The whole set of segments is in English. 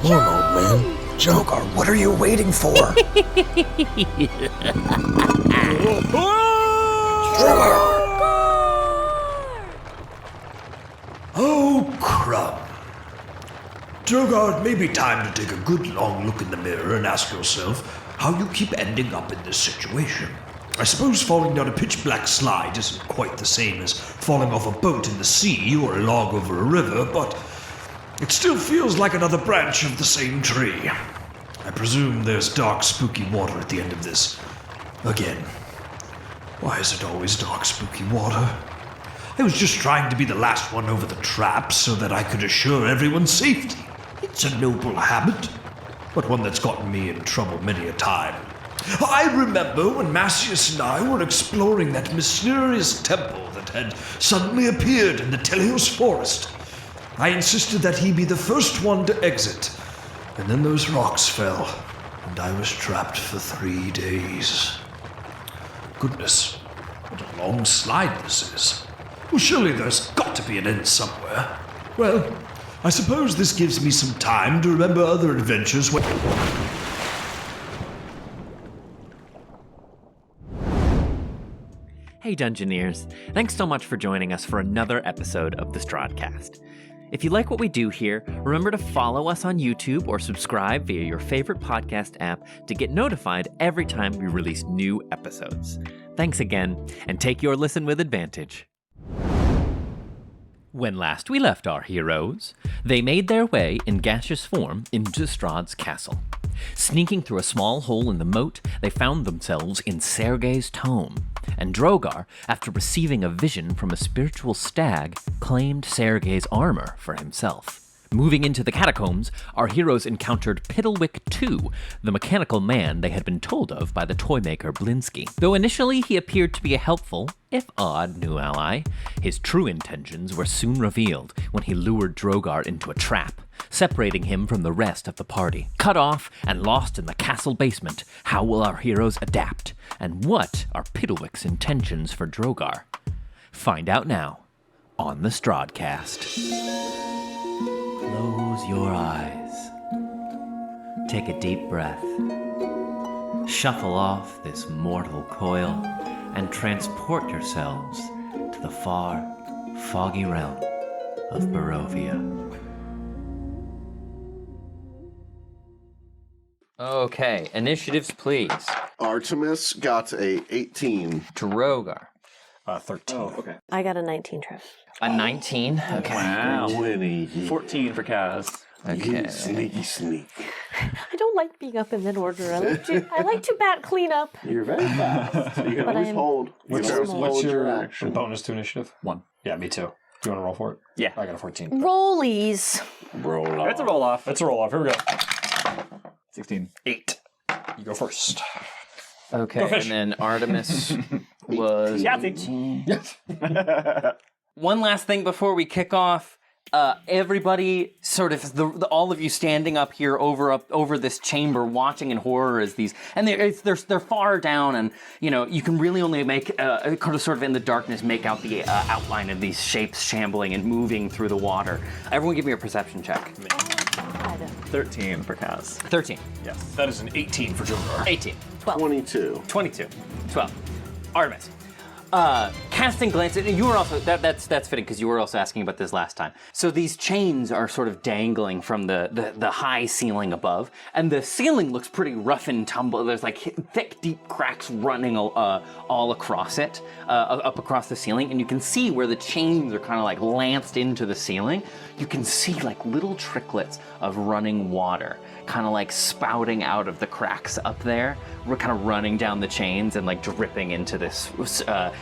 Come on, old man. Jump. Drogar, what are you waiting for? Drogar! Oh, crumb. Drogar, it may be time to take a good long look in the mirror and ask yourself how you keep ending up in this situation. I suppose falling down a pitch-black slide isn't quite the same as falling off a boat in the sea or a log over a river, but it still feels like another branch of the same tree. I presume there's dark, spooky water at the end of this. Again. Why is it always dark, spooky water? I was just trying to be the last one over the trap so that I could assure everyone's safety. It's a noble habit, but one that's gotten me in trouble many a time. I remember when Macius and I were exploring that mysterious temple that had suddenly appeared in the Teleos forest. I insisted that he be the first one to exit, and then those rocks fell, and I was trapped for 3 days. Goodness, what a long slide this is. Well, surely there's got to be an end somewhere. Well, I suppose this gives me some time to remember other adventures when... Hey Dungeoneers, thanks so much for joining us for another episode of the Strahdcast. If you like what we do here, remember to follow us on YouTube or subscribe via your favorite podcast app to get notified every time we release new episodes. Thanks again, and take your listen with advantage. When last we left our heroes, they made their way in gaseous form into Strahd's castle. Sneaking through a small hole in the moat, they found themselves in Sergei's tome, and Drogar, after receiving a vision from a spiritual stag, claimed Sergei's armor for himself. Moving into the catacombs, our heroes encountered Piddlewick II, the mechanical man they had been told of by the toymaker Blinsky. Though initially he appeared to be a helpful, if odd, new ally, his true intentions were soon revealed when he lured Drogar into a trap, separating him from the rest of the party. Cut off and lost in the castle basement, how will our heroes adapt? And what are Piddlewick's intentions for Drogar? Find out now on the Strahdcast. Close your eyes. Take a deep breath. Shuffle off this mortal coil and transport yourselves to the far, foggy realm of Barovia. Okay, initiatives, please. Artemis got a 18. Drogar. 13. Oh, okay. I got a 19, Trev. A 19? Okay. Wow. Winnie. 14 for Kaz. Okay. Sneak. I don't like being up in that order. I like to bat clean up. You're very fast. You can But always I'm hold. You can always What's hold your action. bonus to initiative? 1. Yeah, me too. Do you want to roll for it? Yeah. I got a 14. Rollies. Roll off. That's a roll off. Let's roll off. Here we go. 16. 8. You go first. Okay, Go fish. and then Artemis was... Yahtzee. One last thing before we kick off. Everybody, sort of, all of you standing up here over this chamber, watching in horror as these, and they're far down, and you can really only make sort of in the darkness make out the outline of these shapes shambling and moving through the water. Everyone, give me a perception check. 13 for Kaz. 13. Yes. That is an 18 for Drogar. 18. 12. 22. 22. 12. Artemis. Casting glances, you were also, that's fitting because you were also asking about this last time. So these chains are sort of dangling from the high ceiling above, and the ceiling looks pretty rough and tumble. There's like thick, deep cracks running all across it, up across the ceiling, and you can see where the chains are kind of like lanced into the ceiling. You can see like little tricklets of running water, kind of like spouting out of the cracks up there. We're kind of running down the chains and like dripping into this.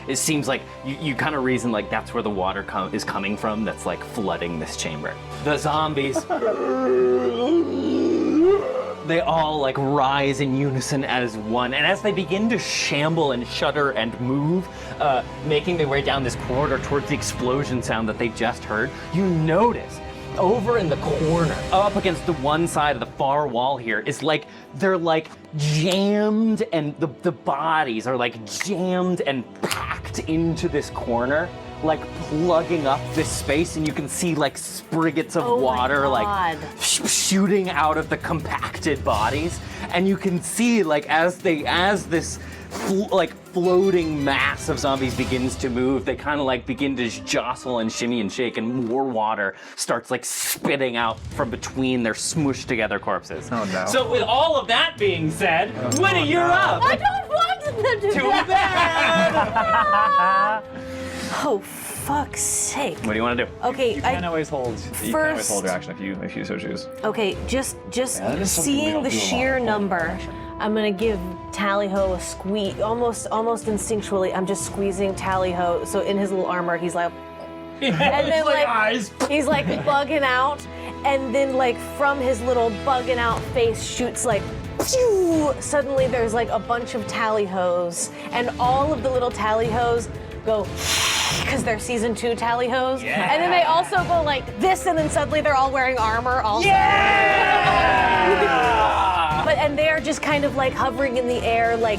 It seems like you kind of reason like that's where the water is coming from. That's like flooding this chamber. The zombies, they all like rise in unison as one, and as they begin to shamble and shudder and move, making their way down this corridor towards the explosion sound that they just heard, you notice over in the corner, up against the one side of the far wall here, is like, they're like jammed, and the bodies are like jammed and packed into this corner like plugging up this space, and you can see like spriggets of water like shooting out of the compacted bodies, and you can see like as this floating mass of zombies begins to move, they kind of like begin to jostle and shimmy and shake, and more water starts like spitting out from between their smushed together corpses. Oh no. So with all of that being said, Winnie, you're up. I don't want them to Too bad. Oh, fuck's sake. What do you want to do? Okay, You can always hold. You can always hold your action if you so choose. Okay, just that is something we seeing don't the do a lot. sheer number, I'm gonna give Tally-Ho a squeeze, almost instinctually. I'm just squeezing Tally-Ho, so in his little armor, he's like, and then like he's like bugging out, and then like from his little bugging out face shoots like, phew, suddenly there's like a bunch of Tally-Hos, and all of the little Tally-Hos go. Because they're season 2 Tally-Hos. Yeah. And then they also go like this, and then suddenly they're all wearing armor also. Yeah! And they're just kind of like hovering in the air, like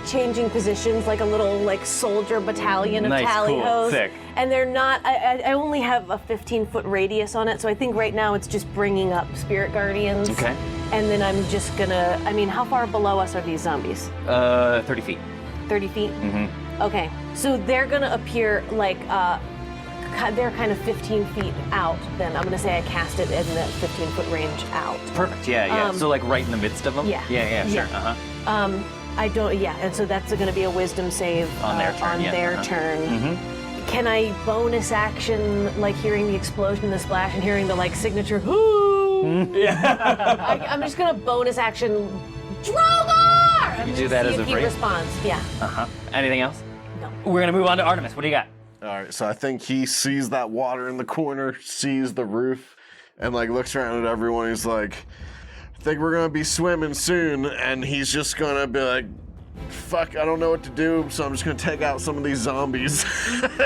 changing positions, like a little like soldier battalion of Tally-Hos. Cool, sick. And they're not, I only have a 15-foot radius on it, so I think right now it's just bringing up Spirit Guardians. Okay. And then I'm just gonna, how far below us are these zombies? 30 feet. 30 feet? Mm-hmm. Okay, so they're gonna appear like, they're kind of 15 feet out then. I'm gonna say I cast it in the 15-foot range out. Perfect, yeah. So like right in the midst of them? Yeah. Yeah, sure, and so that's gonna be a wisdom save on their turn. Turn. Mm-hmm. Can I bonus action, like hearing the explosion, the splash, and hearing the like signature, whoo? Yeah. I'm just gonna bonus action, Drogar! You do that as a free? free? He responds, yeah. Anything else? No. We're gonna move on to Artemis. What do you got? All right, so I think he sees that water in the corner, sees the roof, and like looks around at everyone. He's like, I think we're gonna be swimming soon, and he's just gonna be like, fuck, I don't know what to do, so I'm just gonna take out some of these zombies.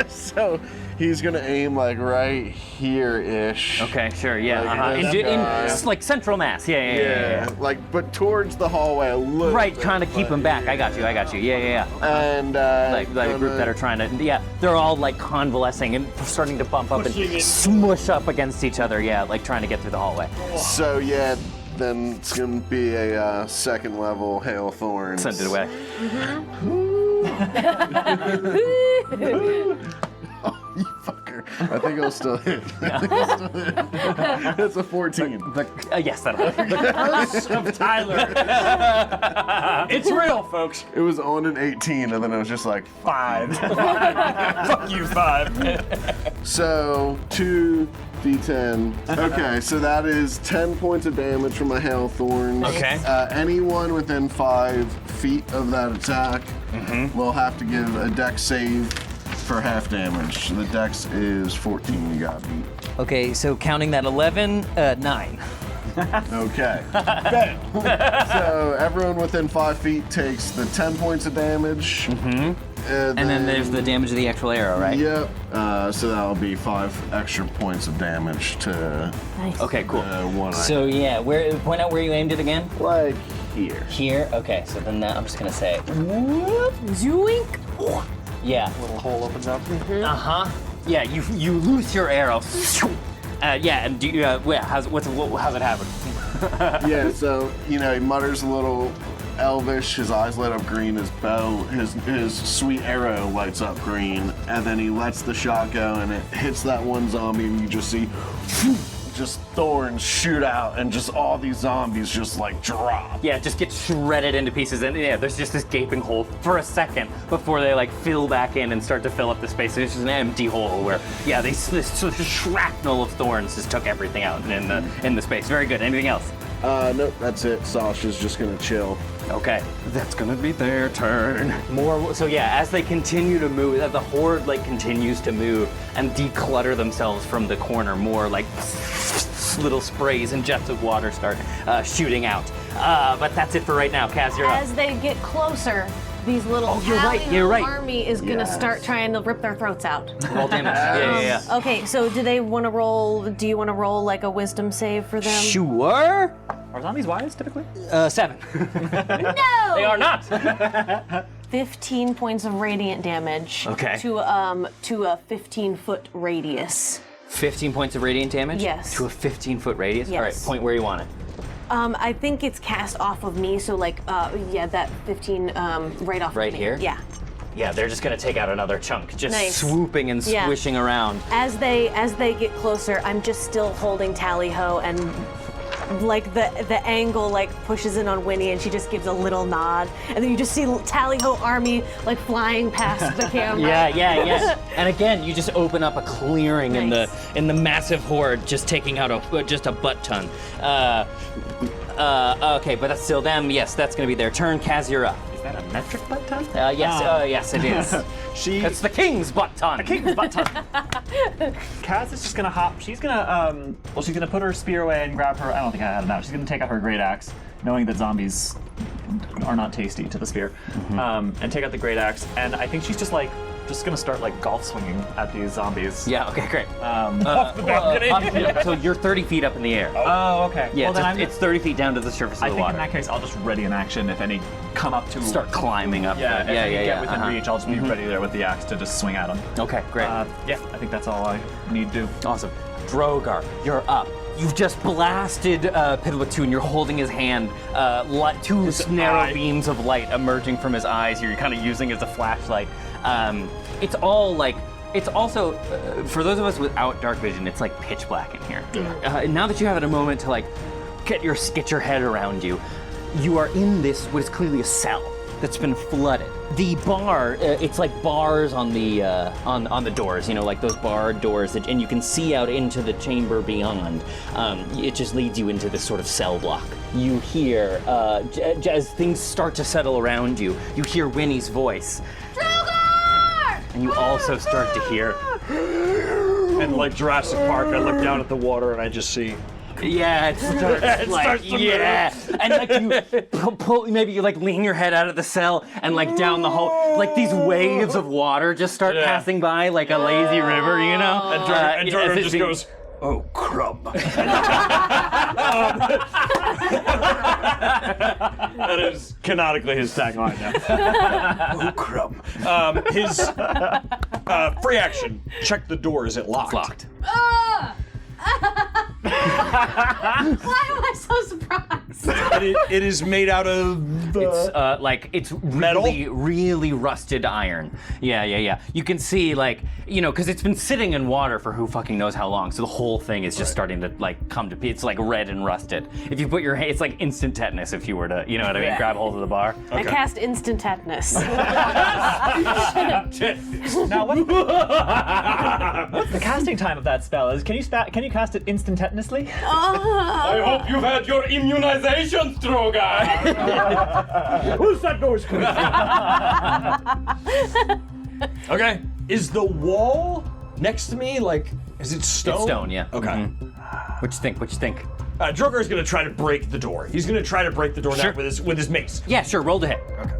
So he's gonna aim like right here-ish. Okay, sure, yeah. Like, In like central mass, yeah. Like, but towards the hallway a little Right, bit, kind of keep but them back. I got you. Yeah. And Like a group that are trying to, they're all like convalescing and starting to bump up and smush up against each other, like trying to get through the hallway. So then it's gonna be a second level hail of thorns. Send it away. Oh, you fucker. I think it'll still hit. It's a 14. Yes, that'll work. Curse of Tyler. It's real, folks. It was on an 18, and then it was just like 5. Fuck you, 5. So 2d10. Okay, so that is 10 points of damage from my hail thorns. Okay. Anyone within 5 feet of that attack will have to give a dex save for half damage. The dex is 14. You got beat. Okay, so counting that 11, 9. Okay. So everyone within 5 feet takes the 10 points of damage. And then there's the damage of the actual arrow, right? Yep. So that'll be 5 extra points of damage to Nice. Okay, cool. one. So point out where you aimed it again. Like here. Here. Okay, so then I'm just gonna say, Zoink! yeah. Little hole opens up. Yeah, you loose your arrow. And do you, how's it happen? Yeah. So he mutters a little Elvish. His eyes light up green. His bow, his sweet arrow lights up green, and then he lets the shot go, and it hits that one zombie, and you just see. Just thorns shoot out, and just all these zombies just like drop. Yeah, just get shredded into pieces, and there's just this gaping hole for a second before they like fill back in and start to fill up the space. It's just an empty hole where, this shrapnel of thorns just took everything out in the space. Very good. Anything else? Nope, that's it. Sasha's just gonna chill. Okay, that's gonna be their turn. More. So as they continue to move, the horde continues to move and declutter themselves from the corner. More little sprays and jets of water start shooting out. But that's it for right now. Kaz, you're up. As they get closer, these little you're right. army is gonna start trying to rip their throats out. Roll damage. Yeah. Okay, so do you want to roll like a wisdom save for them? Sure. Are zombies wise typically? 7. No! They are not. 15 points of radiant damage. Okay. To a 15-foot radius. 15 points of radiant damage? Yes. To a 15-foot radius? Yes. All right, point where you want it. I think it's cast off of me, so like, that 15 right off. Right of me. here? Yeah. Yeah, they're just gonna take out another chunk, just Nice. swooping and Yeah. swishing around. As they get closer, I'm just still holding Tally-Ho, and like the angle like pushes in on Winnie, and she just gives a little nod, and then you just see Tally-Ho army like flying past the camera. Yeah. And again, you just open up a clearing in Nice. the massive horde, just taking out just a butt ton. Okay, but that's still them. Yes, that's gonna be their turn. Kaz, you're up. Is that a metric butt ton? Yes, it is. It's the king's butt ton. A king's butt ton. Kaz is just gonna hop. She's gonna she's gonna put her spear away and grab her. I don't think I had it out. She's gonna take out her great axe, knowing that zombies are not tasty to the spear, and take out the great axe. And I think she's just gonna start like golf swinging at these zombies. Yeah. Okay. Great. Off the balcony. So you're 30 feet up in the air. Oh, okay. Yeah. Well, then it's 30 feet down to the surface of I the think water. in that case, I'll just ready an action if any come up to Start climbing up. Yeah, if any get within uh-huh. reach, I'll just be ready there with the axe to just swing at them. Okay. Great. Yeah, I think that's all I need to do. Awesome. Drogar, you're up. You've just blasted Piddlewick 2, and you're holding his hand. Two narrow eye. beams of light emerging from his eyes. You're kind of using as a flashlight. It's all like. It's also, for those of us without dark vision, it's like pitch black in here. Now that you have a moment to like get your head around you, you are in this what is clearly a cell that's been flooded. The bar, it's like bars on the doors, like those barred doors, and you can see out into the chamber beyond. It just leads you into this sort of cell block. You hear, as things start to settle around you, you hear Winnie's voice. Drogar! And you also start to hear. And like Jurassic Park, I look down at the water and I just see. Yeah, it starts to and like you pull, maybe you like lean your head out of the cell and like down the hole, like these waves of water just start passing by like a lazy river, And Jordan just goes, "Oh, crumb." That is canonically his tagline now. Oh, crumb. His free action. Check the door. Is it locked? Locked. Why am I so surprised? It is made out of. It's metal? really rusted iron. Yeah. You can see because it's been sitting in water for who fucking knows how long. So the whole thing is just starting to come to. It's like red and rusted. If you put your hand, it's like instant tetanus if you were to, grab hold of the bar. I cast instant tetanus. Now, what's the casting time of that spell? Can you cast it instantaneously? I hope you've had your immunizations, Drogar. Who's that noise coming from? Okay. Is the wall next to me is it stone? It's stone, yeah. Okay. Mm-hmm. What you think? Drogar is going to try to break the door. He's going to try to break the door now with his mace. Yeah, sure. Roll to hit. Okay.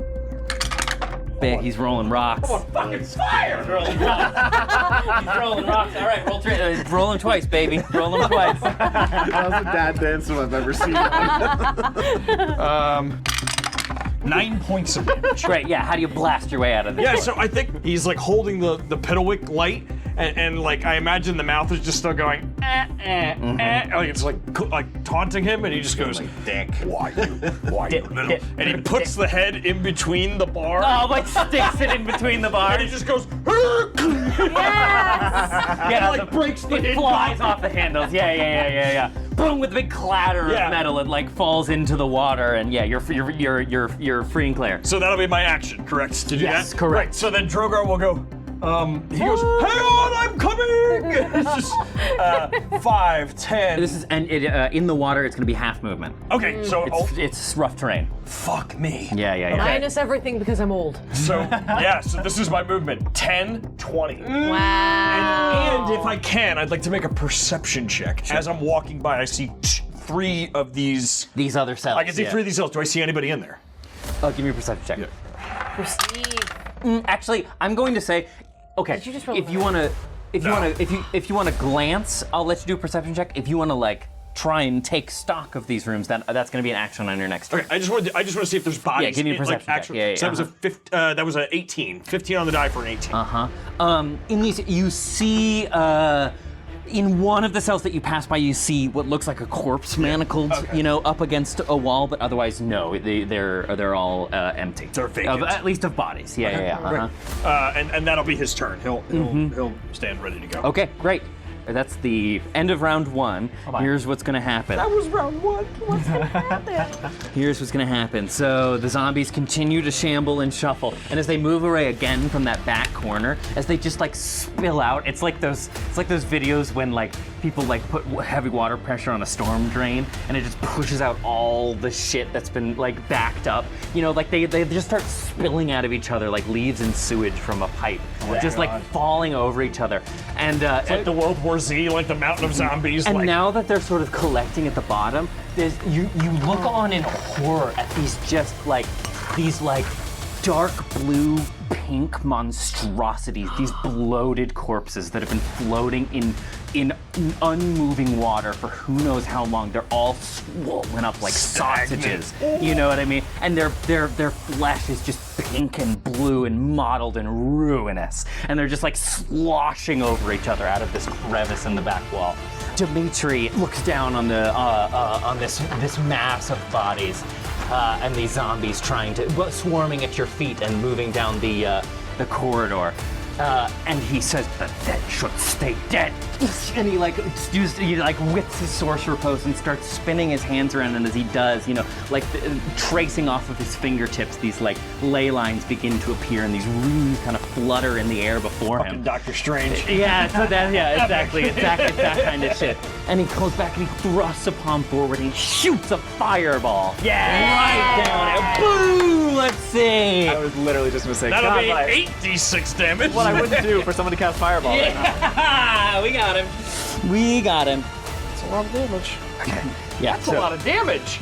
Big. He's rolling rocks. Oh, fucking fire! He's rolling rocks. All right, roll him twice, baby. Roll him twice. That was a dad dance I've ever seen. 9 points of damage. Great. Yeah. How do you blast your way out of this? Yeah, so I think he's holding the Piddlewick light, and I imagine the mouth is just still going, it's like taunting him, and he just goes, Dick. Why you little? And he puts the head in between the bar. Oh, like sticks it in between the bars. And he just goes, Yeah, and breaks the it hinge flies off the handles. Yeah. Boom! With a big clatter of metal, it falls into the water, and you're free and clear. So that'll be my action, correct? To do Yes, that? correct. Right, so then Drogar will go, he goes, hang on, I'm coming! It's just 5, 10. This is in the water. It's gonna be half movement. Okay, so It's rough terrain. fuck me. Yeah. Minus everything because I'm old. So so this is my movement. 10, 20. Wow. And if I can, I'd like to make a perception check. As I'm walking by, I see 3 of these. These other cells. I can see 3 of these cells. Do I see anybody in there? Give me a perception check. Yeah. Receive. Actually, I'm going to say, okay. Did you just roll if you wanna glance, I'll let you do a perception check. If you wanna try and take stock of these rooms, that's going to be an action on your next turn. Okay, I just want to see if there's bodies. Yeah, give me a perception check. Actual, Yeah, so that was an 18. 15 on the die for an 18. In these, you see, in one of the cells that you pass by, you see what looks like a corpse manacled, up against a wall, but otherwise, no, they're all empty. They're vacant. At least of bodies. Yeah. And that'll be his turn. He'll stand ready to go. Okay, great. That's the end of round 1. Here's what's gonna happen. That was round 1. What's gonna happen? Here's what's gonna happen. So the zombies continue to shamble and shuffle, and as they move away again from that back corner, as they just like spill out, it's like those videos when like people like put heavy water pressure on a storm drain, and it just pushes out all the shit that's been like backed up. Like they just start spilling out of each other like leaves and sewage from a pipe, like falling over each other. And it's like the World War Z, like the mountain of zombies. And now that they're sort of collecting at the bottom, you look on in horror at these dark blue, pink monstrosities, these bloated corpses that have been floating in unmoving water for who knows how long. They're all swollen up like sausages. You know what I mean? And their flesh is just pink and blue and mottled and ruinous. And they're just like sloshing over each other out of this crevice in the back wall. Dimitri looks down on this mass of bodies and these zombies swarming at your feet and moving down the corridor. And he says, "The dead should stay dead." And he whips his sorcerer post and starts spinning his hands around. And as he does, tracing off of his fingertips, these like ley lines begin to appear, and these runes kind of flutter in the air before him. Doctor Strange. Yeah, exactly that kind of shit. And he goes back and he thrusts a palm forward and he shoots a fireball. Yeah! Right down. Boom! Let's see. I was literally just gonna say, that'll be 8d6 damage. What I wouldn't do for someone to cast fireball. Yeah, we got him. That's a lot of damage. Okay. Yeah, That's a lot of damage.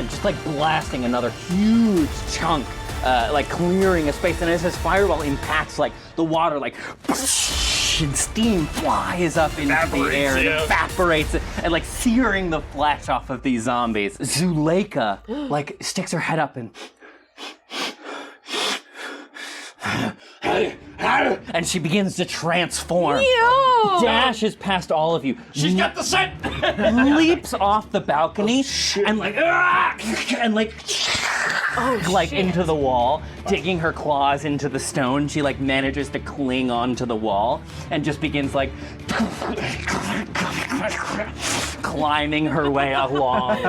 Just like blasting another huge chunk, like clearing a space. And as his fireball impacts, like the water, like and steam flies up into the air and evaporates it, and like searing the flesh off of these zombies. Zuleika like sticks her head up and and she begins to transform. Yo! Dashes past all of you. She's got the scent. Leaps off the balcony and into the wall, digging her claws into the stone. She like manages to cling onto the wall and just begins like climbing her way along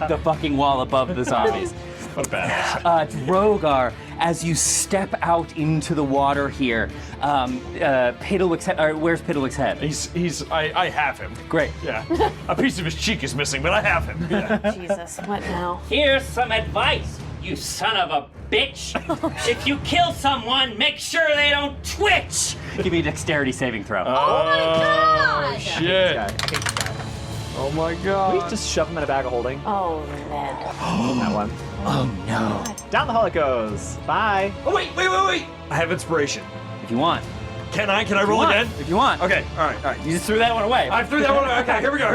the fucking wall above the zombies. What a badass. Drogar, as you step out into the water here, Piddlewick's head, where's Piddlewick's head? I have him. Great. Yeah. A piece of his cheek is missing, but I have him. Yeah. Jesus, what now? Here's some advice, you son of a bitch. If you kill someone, make sure they don't twitch. Give me a dexterity saving throw. Oh my God! Shit. Oh my God. We just shove him in a bag of holding. Oh, man. That one. Oh no. Down the hall it goes. Bye. Oh, wait. I have inspiration. If you want. Can I roll again? If you want. Okay, all right. You just threw that one away. I threw that one away. Okay, here we go.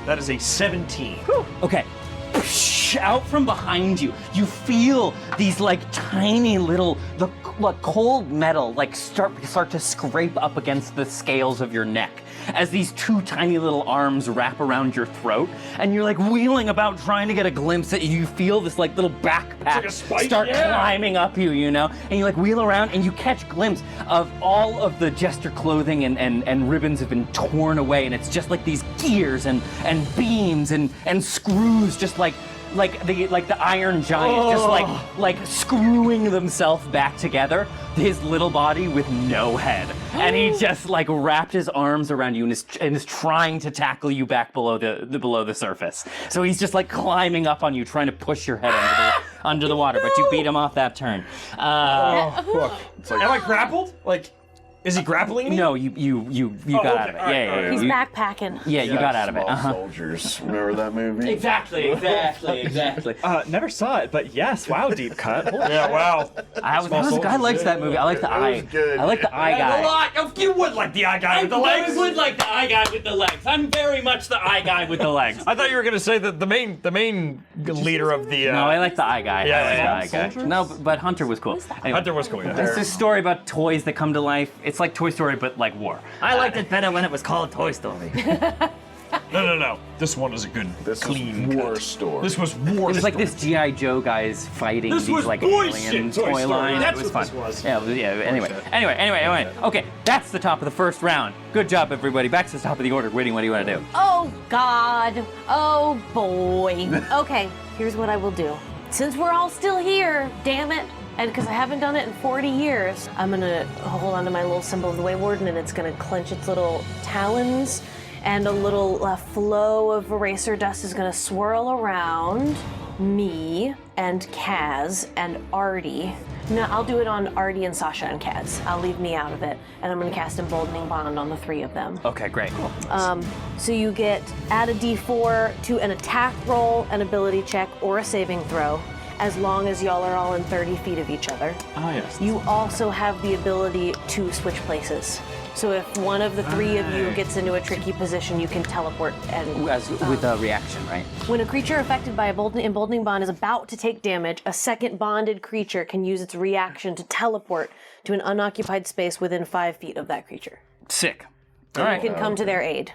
That is a 17. Whew. Okay. Out from behind you, you feel these like tiny little, the cold metal like start to scrape up against the scales of your neck as these two tiny little arms wrap around your throat, and you're like wheeling about trying to get a glimpse at you. Feel this like little backpack start climbing up you, and you like wheel around and you catch a glimpse of all of the jester clothing and ribbons have been torn away, and it's just like these gears and beams and screws just like the Iron Giant, just like screwing themselves back together. His little body with no head, and he just like wrapped his arms around you and is trying to tackle you back below the surface. So he's just like climbing up on you, trying to push your head under the water. But you beat him off that turn. Am I grappled? Is he grappling me? No, you got out of it. Yeah. He's You- backpacking. Yeah, you got out of it. Small Soldiers. Remember that movie? Exactly. Never saw it, but yes. Wow, deep cut. Yeah, wow. I liked that movie. I like the eye. good. I like the eye guy. You would like the eye guy with the legs. I would like the eye guy with the legs. I'm very much the eye guy with the legs. I thought you were gonna say that the main leader of the. No, I like the eye guy. Yeah, I like yeah. the eye guy. No, but Hunter was cool. Anyway, Hunter was cool. Yeah. it's this story about toys that come to life. It's like Toy Story, but like war. I liked it better when it was called Toy Story. No. This one is a good, clean War cut. Story. This was war. It was like this G.I. Joe guys fighting This these was like bullshit, alien Toy toy Story. lines. That's It was what fun. this was. Yeah. Anyway. Okay, that's the top of the first round. Good job, everybody. Back to the top of the order. Winnie, what do you want to do? Oh, God. Oh, boy. Okay, here's what I will do. Since we're all still here, damn it, and because I haven't done it in 40 years, I'm going to hold on to my little symbol of the Way Warden, and it's going to clench its little talons, and a little flow of eraser dust is going to swirl around me and Kaz and Artie. No, I'll do it on Artie and Sasha and Kaz. I'll leave me out of it, and I'm going to cast Emboldening Bond on the 3 of them. Okay, great. So you get add a d4 to an attack roll, an ability check, or a saving throw, as long as y'all are all in 30 feet of each other. Oh yes. You also have the ability to switch places. So if one of the 3 of you gets into a tricky position, you can teleport and... With a reaction, right? When a creature affected by Emboldening Bond is about to take damage, a second bonded creature can use its reaction to teleport to an unoccupied space within 5 feet of that creature. Sick. All right. You can come to their aid.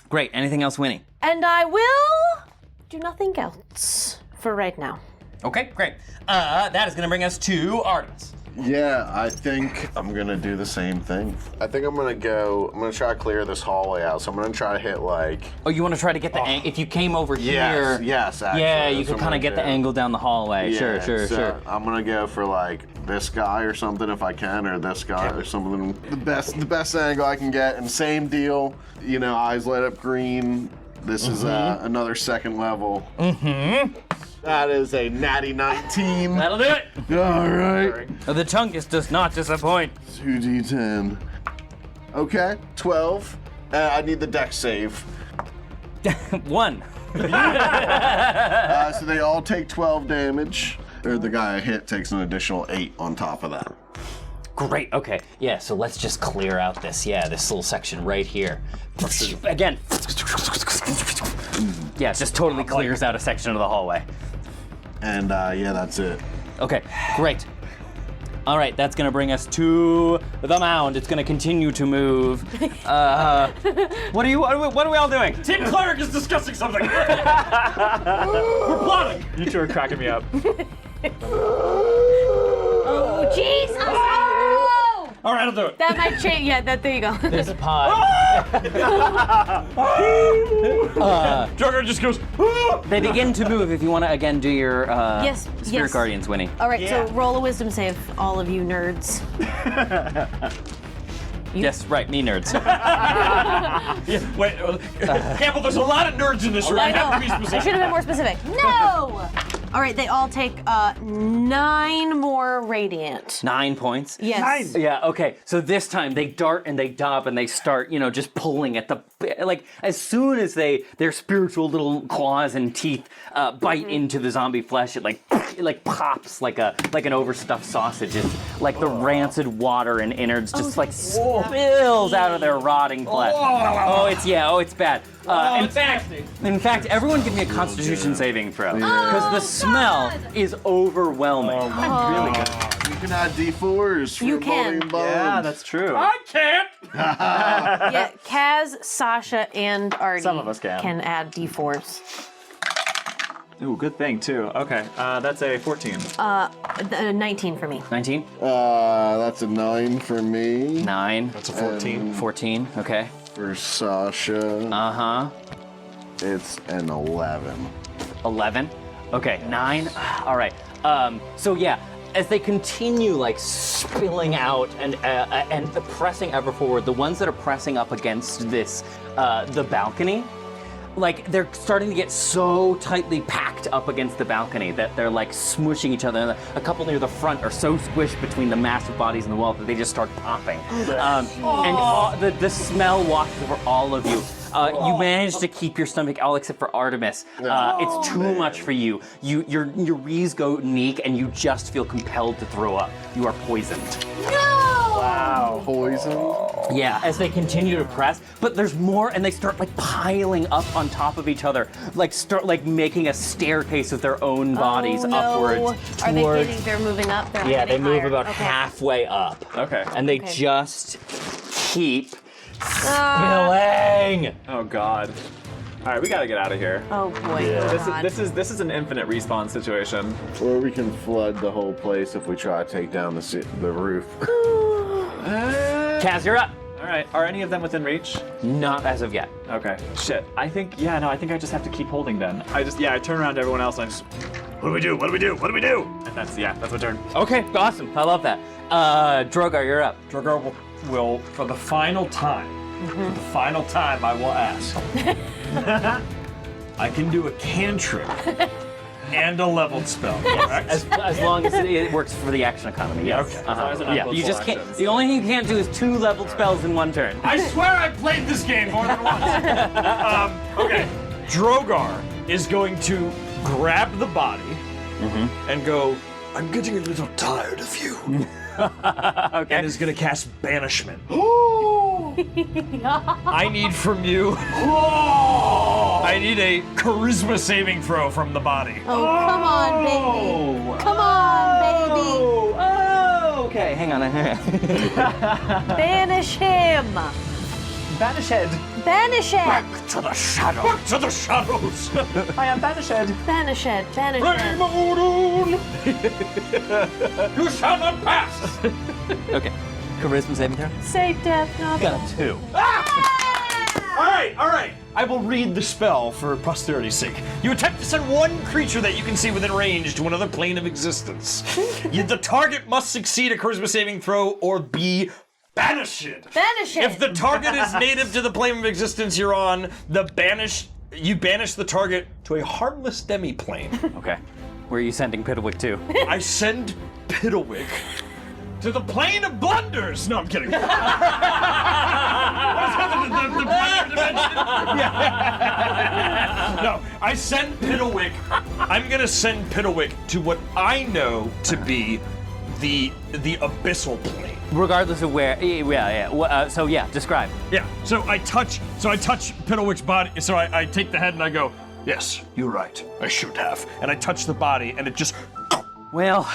Great. Anything else, Winnie? And I will do nothing else for right now. Okay, great. That is going to bring us to Artemis. Yeah, I think I'm gonna do the same thing. I think I'm gonna try to clear this hallway out. So I'm gonna try to hit like. Oh, you want to try to get the if you came over here. Yes, actually. Yeah, you that's could what kind I'm of get the gonna do. angle down the hallway. Yeah, Sure. so I'm gonna go for like this guy or something if I can, or this guy or something. The best angle I can get, and same deal. You know, eyes light up green. This is another second level. That is a natty 19. That'll do it. All right. The Chungus does not disappoint. 2d10. Okay, 12. I need the dex save. 1. So they all take 12 damage. Or the guy I hit takes an additional 8 on top of that. Great. Okay. Yeah. So let's just clear out this. Yeah, this little section right here. Again. Yeah, it just totally clears out a section of the hallway. And yeah, that's it. Okay. Great. All right, that's gonna bring us to the mound. It's gonna continue to move. What are we all doing? Team Cleric is discussing something. We're plotting. You 2 are cracking me up. Oh, Jesus! Oh! All right, I'll do it. That might change. Yeah, there you go. This pod. Drogar just goes. They begin to move. If you want to again do your Yes, Spirit yes. Guardians, Winnie. All right, so roll a wisdom save, all of you nerds. Yes, right, me nerds. Yeah, wait, Campbell, there's a lot of nerds in this room. I You have to be know. I specific. should have been more specific. No! All right, they all take 9 more radiant. 9 points. Yes. Yeah, okay. So this time they dart and they dop and they start, just pulling at the, like, as soon as their spiritual little claws and teeth bite into the zombie flesh, it like pops like an overstuffed sausage. It's like the rancid water and innards just spills out of their rotting flesh. It's bad. In fact, everyone give me a Constitution saving throw because the smell is overwhelming. Really good. You can add D4s for You can. Emboldening Bond. Yeah, that's true. I can't. Yeah, Kaz, Sasha, and Artie Some of us can. add d4s. Ooh, good thing too. Okay, that's a 14. 19 for me. 19? That's a 9 for me. 9. That's a 14. 14, okay. For Sasha, Uh-huh. it's an 11. 11. Okay, 9. All right. So yeah, as they continue spilling out and pressing ever forward, the ones that are pressing up against this the balcony, like they're starting to get so tightly packed up against the balcony that they're like smushing each other. A couple near the front are so squished between the massive bodies in the wall that they just start popping. And the smell washes over all of you. You manage to keep your stomach, all except for Artemis. It's too much for you. Your rees go neak, and you just feel compelled to throw up. You are poisoned. Wow. Poison. Yeah, as they continue to press, but there's more, and they start like piling up on top of each other, like start like making a staircase of their own bodies upwards. Are they getting? They're moving up. They're Yeah, they getting move higher. about Okay. halfway up. Okay. And they just keep spilling. Oh God. All right, we gotta get out of here. Oh boy. Oh, God. This is an infinite respawn situation. Or we can flood the whole place if we try to take down the roof. Kaz, you're up. All right. Are any of them within reach? Not as of yet. Okay. Shit. I think I just have to keep holding then. I turn around to everyone else and I just, what do we do? What do we do? What do we do? And that's my turn. Okay, awesome. I love that. Drogar, you're up. Drogar will, for the final time, I will ask. I can do a cantrip and a leveled spell, correct? As long as it works for the action economy, yes. Okay. As long as they're not Yeah, you just multiple can't. actions. The only thing you can't do is 2 leveled spells in 1 turn. I swear I played this game more than once. Okay. Drogar is going to grab the body and go, I'm getting a little tired of you. Okay. And is going to cast Banishment. I need from you. I need a charisma saving throw from the body. Oh, come on, baby. Come on, baby. Oh, okay. Hang on. Banish him. Banish head. Banish it. To the shadows. Back to the shadows. I am banish head. Banish it. Banish it. You shall not pass. Okay. Charisma saving throw. Say death, not Got a 2. All right. I will read the spell for posterity's sake. You attempt to send one creature that you can see within range to another plane of existence. The target must succeed a charisma saving throw or be banished. Banish it. If the target is native to the plane of existence you're on, you banish the target to a harmless demi-plane. Okay. Where are you sending Piddlewick to? I send Piddlewick to the plane of blunders. No, I'm kidding. What is that? The blunder dimension? Yeah. No, I send Piddlewick. I'm gonna send Piddlewick to what I know to be the abyssal plane. Regardless of where. Yeah. So yeah, describe. Yeah. So I touch Piddlewick's body. So I take the head and I go, yes, you're right. I should have. And I touch the body, and it just. Well,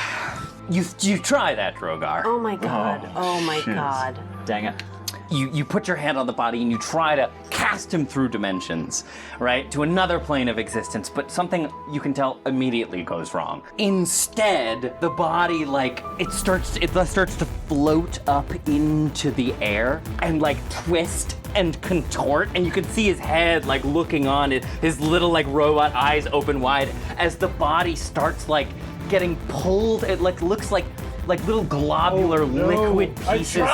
you try that, Drogar. Oh my god. Oh my god. Dang it. You put your hand on the body and you try to cast him through dimensions, right, to another plane of existence, but something you can tell immediately goes wrong. Instead, the body, like, it starts to float up into the air and, like, twist and contort, and you can see his head, like, looking on it, his little, like, robot eyes open wide as the body starts, like, getting pulled. It, like, looks like little globular liquid pieces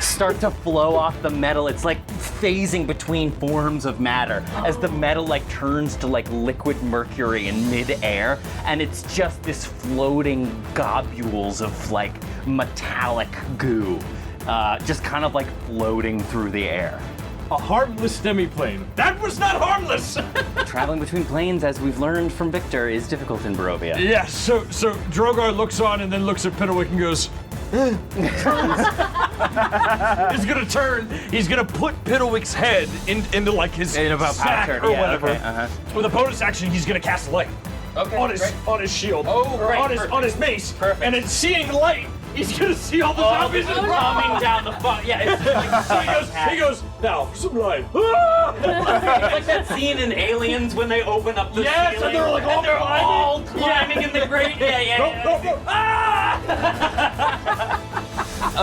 start to flow off the metal. It's like phasing between forms of matter as the metal like turns to like liquid mercury in mid-air, and it's just this floating globules of like metallic goo, just kind of like floating through the air. A harmless demi-plane. That was not harmless! Traveling between planes, as we've learned from Victor, is difficult in Barovia. Yeah, so Drogar looks on and then looks at Piddlewick and goes, He's gonna turn, he's gonna put Piddlewick's head into like his sack or whatever. Okay, With a bonus action, he's gonna cast light. Okay, on his shield. Oh, great, on his mace. Perfect. And in seeing light, he's gonna see all the zombies in the coming down the yeah, it's like So he goes, now, some light. It's like that scene in Aliens when they open up the Yes, ceiling. and they're like all climbing in the grate. Yeah. Go.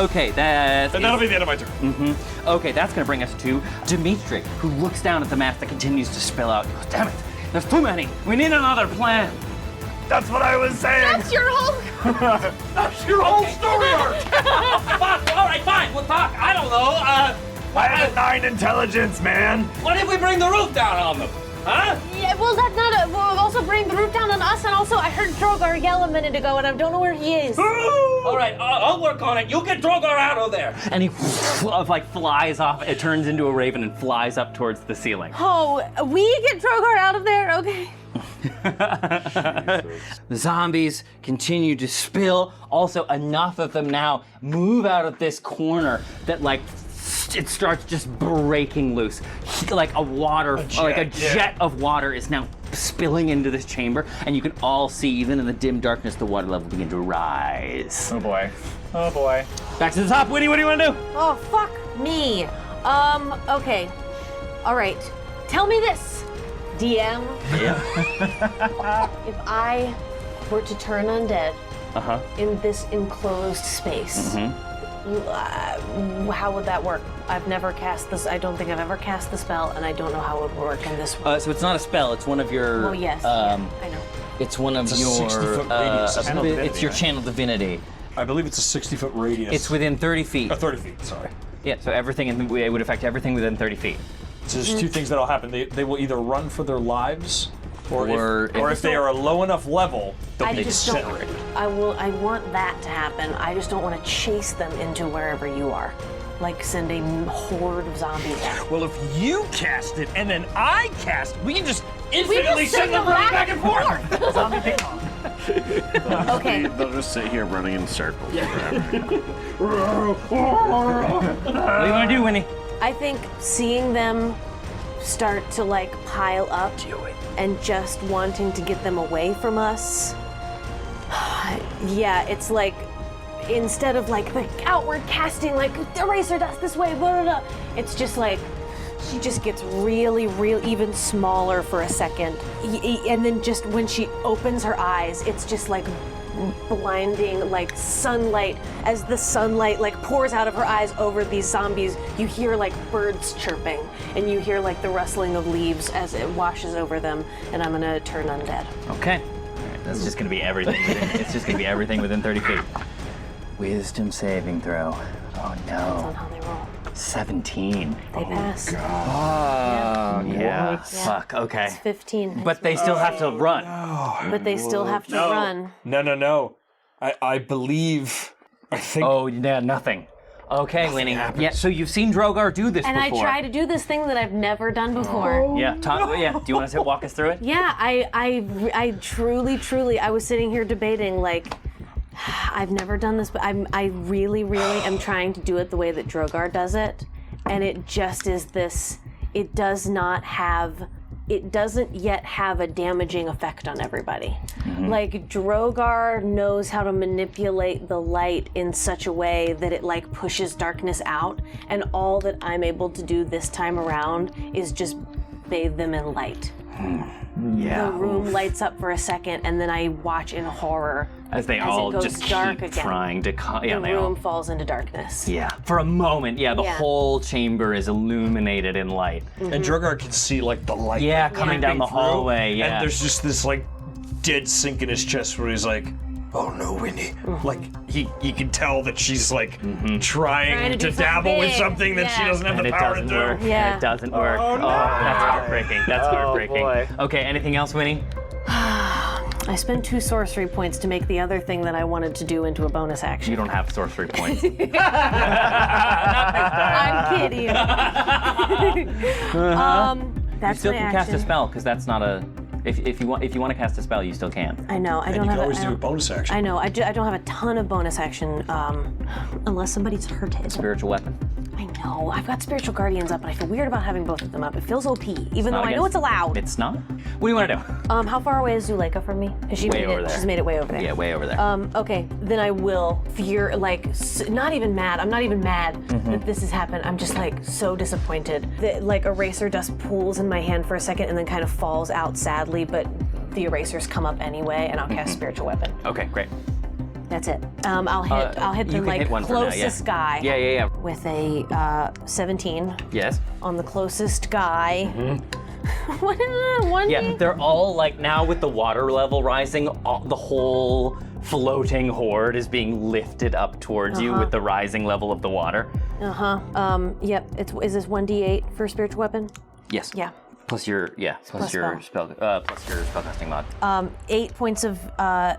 Okay, that's. And that'll be the end of my turn. Okay, that's gonna bring us to Dimitri, who looks down at the map that continues to spill out. He goes, damn it, there's too many. We need another plan. That's what I was saying. That's your whole. That's your whole story arc. Fuck, all right, fine, we'll talk. I don't know. I have a 9 intelligence, man. What if we bring the roof down on them? Huh? Yeah, well, that's not we'll also bring the roof down on us, and also I heard Drogar yell a minute ago, and I don't know where he is. All right, I'll work on it. You get Drogar out of there. And he like flies off. It turns into a raven and flies up towards the ceiling. Oh, we get Drogar out of there? Okay. The zombies continue to spill. Also, enough of them now move out of this corner that like it starts just breaking loose. Like a jet of water is now spilling into this chamber, and you can all see, even in the dim darkness, the water level begin to rise. Oh boy. Oh boy. Back to the top, Winnie. What do you want to do? Oh, fuck me. Okay. All right. Tell me this, DM. Yeah. If I were to turn undead in this enclosed space, how would that work? I've never cast this. I don't think I've ever cast the spell, and I don't know how it would work in this one. So it's not a spell. It's one of your. Oh yes, I know. It's one of It's a your. 60-foot radius. It's your channel divinity. I believe it's a 60-foot radius. It's within 30 feet. 30 feet, sorry. Yeah, so everything it would affect everything within 30 feet. So there's two things that'll happen. They will either run for their lives, Or if they are a low enough level, they'll I be just don't. incinerated. I want that to happen. I just don't want to chase them into wherever you are, like send a horde of zombies out. Well, if you cast it and then I cast, we can just Infinitely send them running back and forth. Zombie ping pong. Okay. They'll just sit here running in circles forever. What do you want to do, Winnie? I think seeing them start to like pile up and just wanting to get them away from us. Yeah, it's like instead of like the outward casting, like eraser dust this way, blah, blah, blah, it's just like she just gets really, even smaller for a second. And then just when she opens her eyes, it's just like blinding like sunlight. As the sunlight like pours out of her eyes over these zombies, you hear like birds chirping, and you hear like the rustling of leaves as it washes over them, and I'm gonna turn undead. Okay. All right, that's just gonna be everything. It's just gonna be everything within 30 feet. Wisdom saving throw. Oh That's on no. how they roll. 17. They pass. Oh yeah. Yeah. Fuck. Okay. It's 15. But they still have to run. But they still have to run. No. I believe. I think. Oh yeah, nothing. Okay, Winnie. Yeah. So you've seen Drogar do this And before. I try to do this thing that I've never done before. Yeah. Yeah. Do you want to walk us through it? Yeah, I truly, I was sitting here debating, like, I've never done this, but I really am trying to do it the way that Drogar does it, and it just is this, it doesn't yet have a damaging effect on everybody. Like, Drogar knows how to manipulate the light in such a way that it like pushes darkness out, and all that I'm able to do this time around is just bathe them in light. Yeah. The room lights up for a second, and then I watch in horror As they as all it goes just dark keep again. trying to The room falls into darkness. Yeah. For a moment, the Yeah. whole chamber is illuminated in light. And Drogar can see like the light. Yeah, like, coming down the through, hallway, yeah. And there's just this like dead sink in his chest where he's like, "Oh no, Winnie!" Like you can tell that she's like trying to to do dabble with something, something that she yeah. doesn't have And the it power doesn't to work. do. Yeah. And it doesn't work. Oh, no. That's heartbreaking. That's heartbreaking. boy. Okay, anything else, Winnie? I spent 2 sorcery points to make the other thing that I wanted to do into a bonus action. You don't have sorcery points. I'm kidding. That's You still my can action. cast a spell, because that's not a... If you want to cast a spell, you still can. I know. I And don't you have can always I do a don't- bonus action. I know. I don't have a ton of bonus action, unless somebody's hurted. Spiritual weapon. I know. I've got spiritual guardians up, and I feel weird about having both of them up. It feels OP, even though Not I know it's against- allowed. It's not? What do you want to do? How far away is Zuleika from me? Has she Way made over it? there. She's made it way over there. Yeah, way over there. Okay, then I will not even mad. I'm not even mad that this has happened. I'm just like so disappointed that like eraser dust pools in my hand for a second and then kind of falls out sadly, but the erasers come up anyway, and I'll cast spiritual weapon. Okay, great. That's it. I'll hit the you can like hit one for now, yeah. closest guy. Yeah. With a 17 Yes. on the closest guy. What is that? 1d? Yeah, they're all like now with the water level rising, the whole floating horde is being lifted up towards you with the rising level of the water. Yep. Is this 1d8 for spiritual weapon? Yes. Yeah. Plus your spellcasting mod. 8 points of 8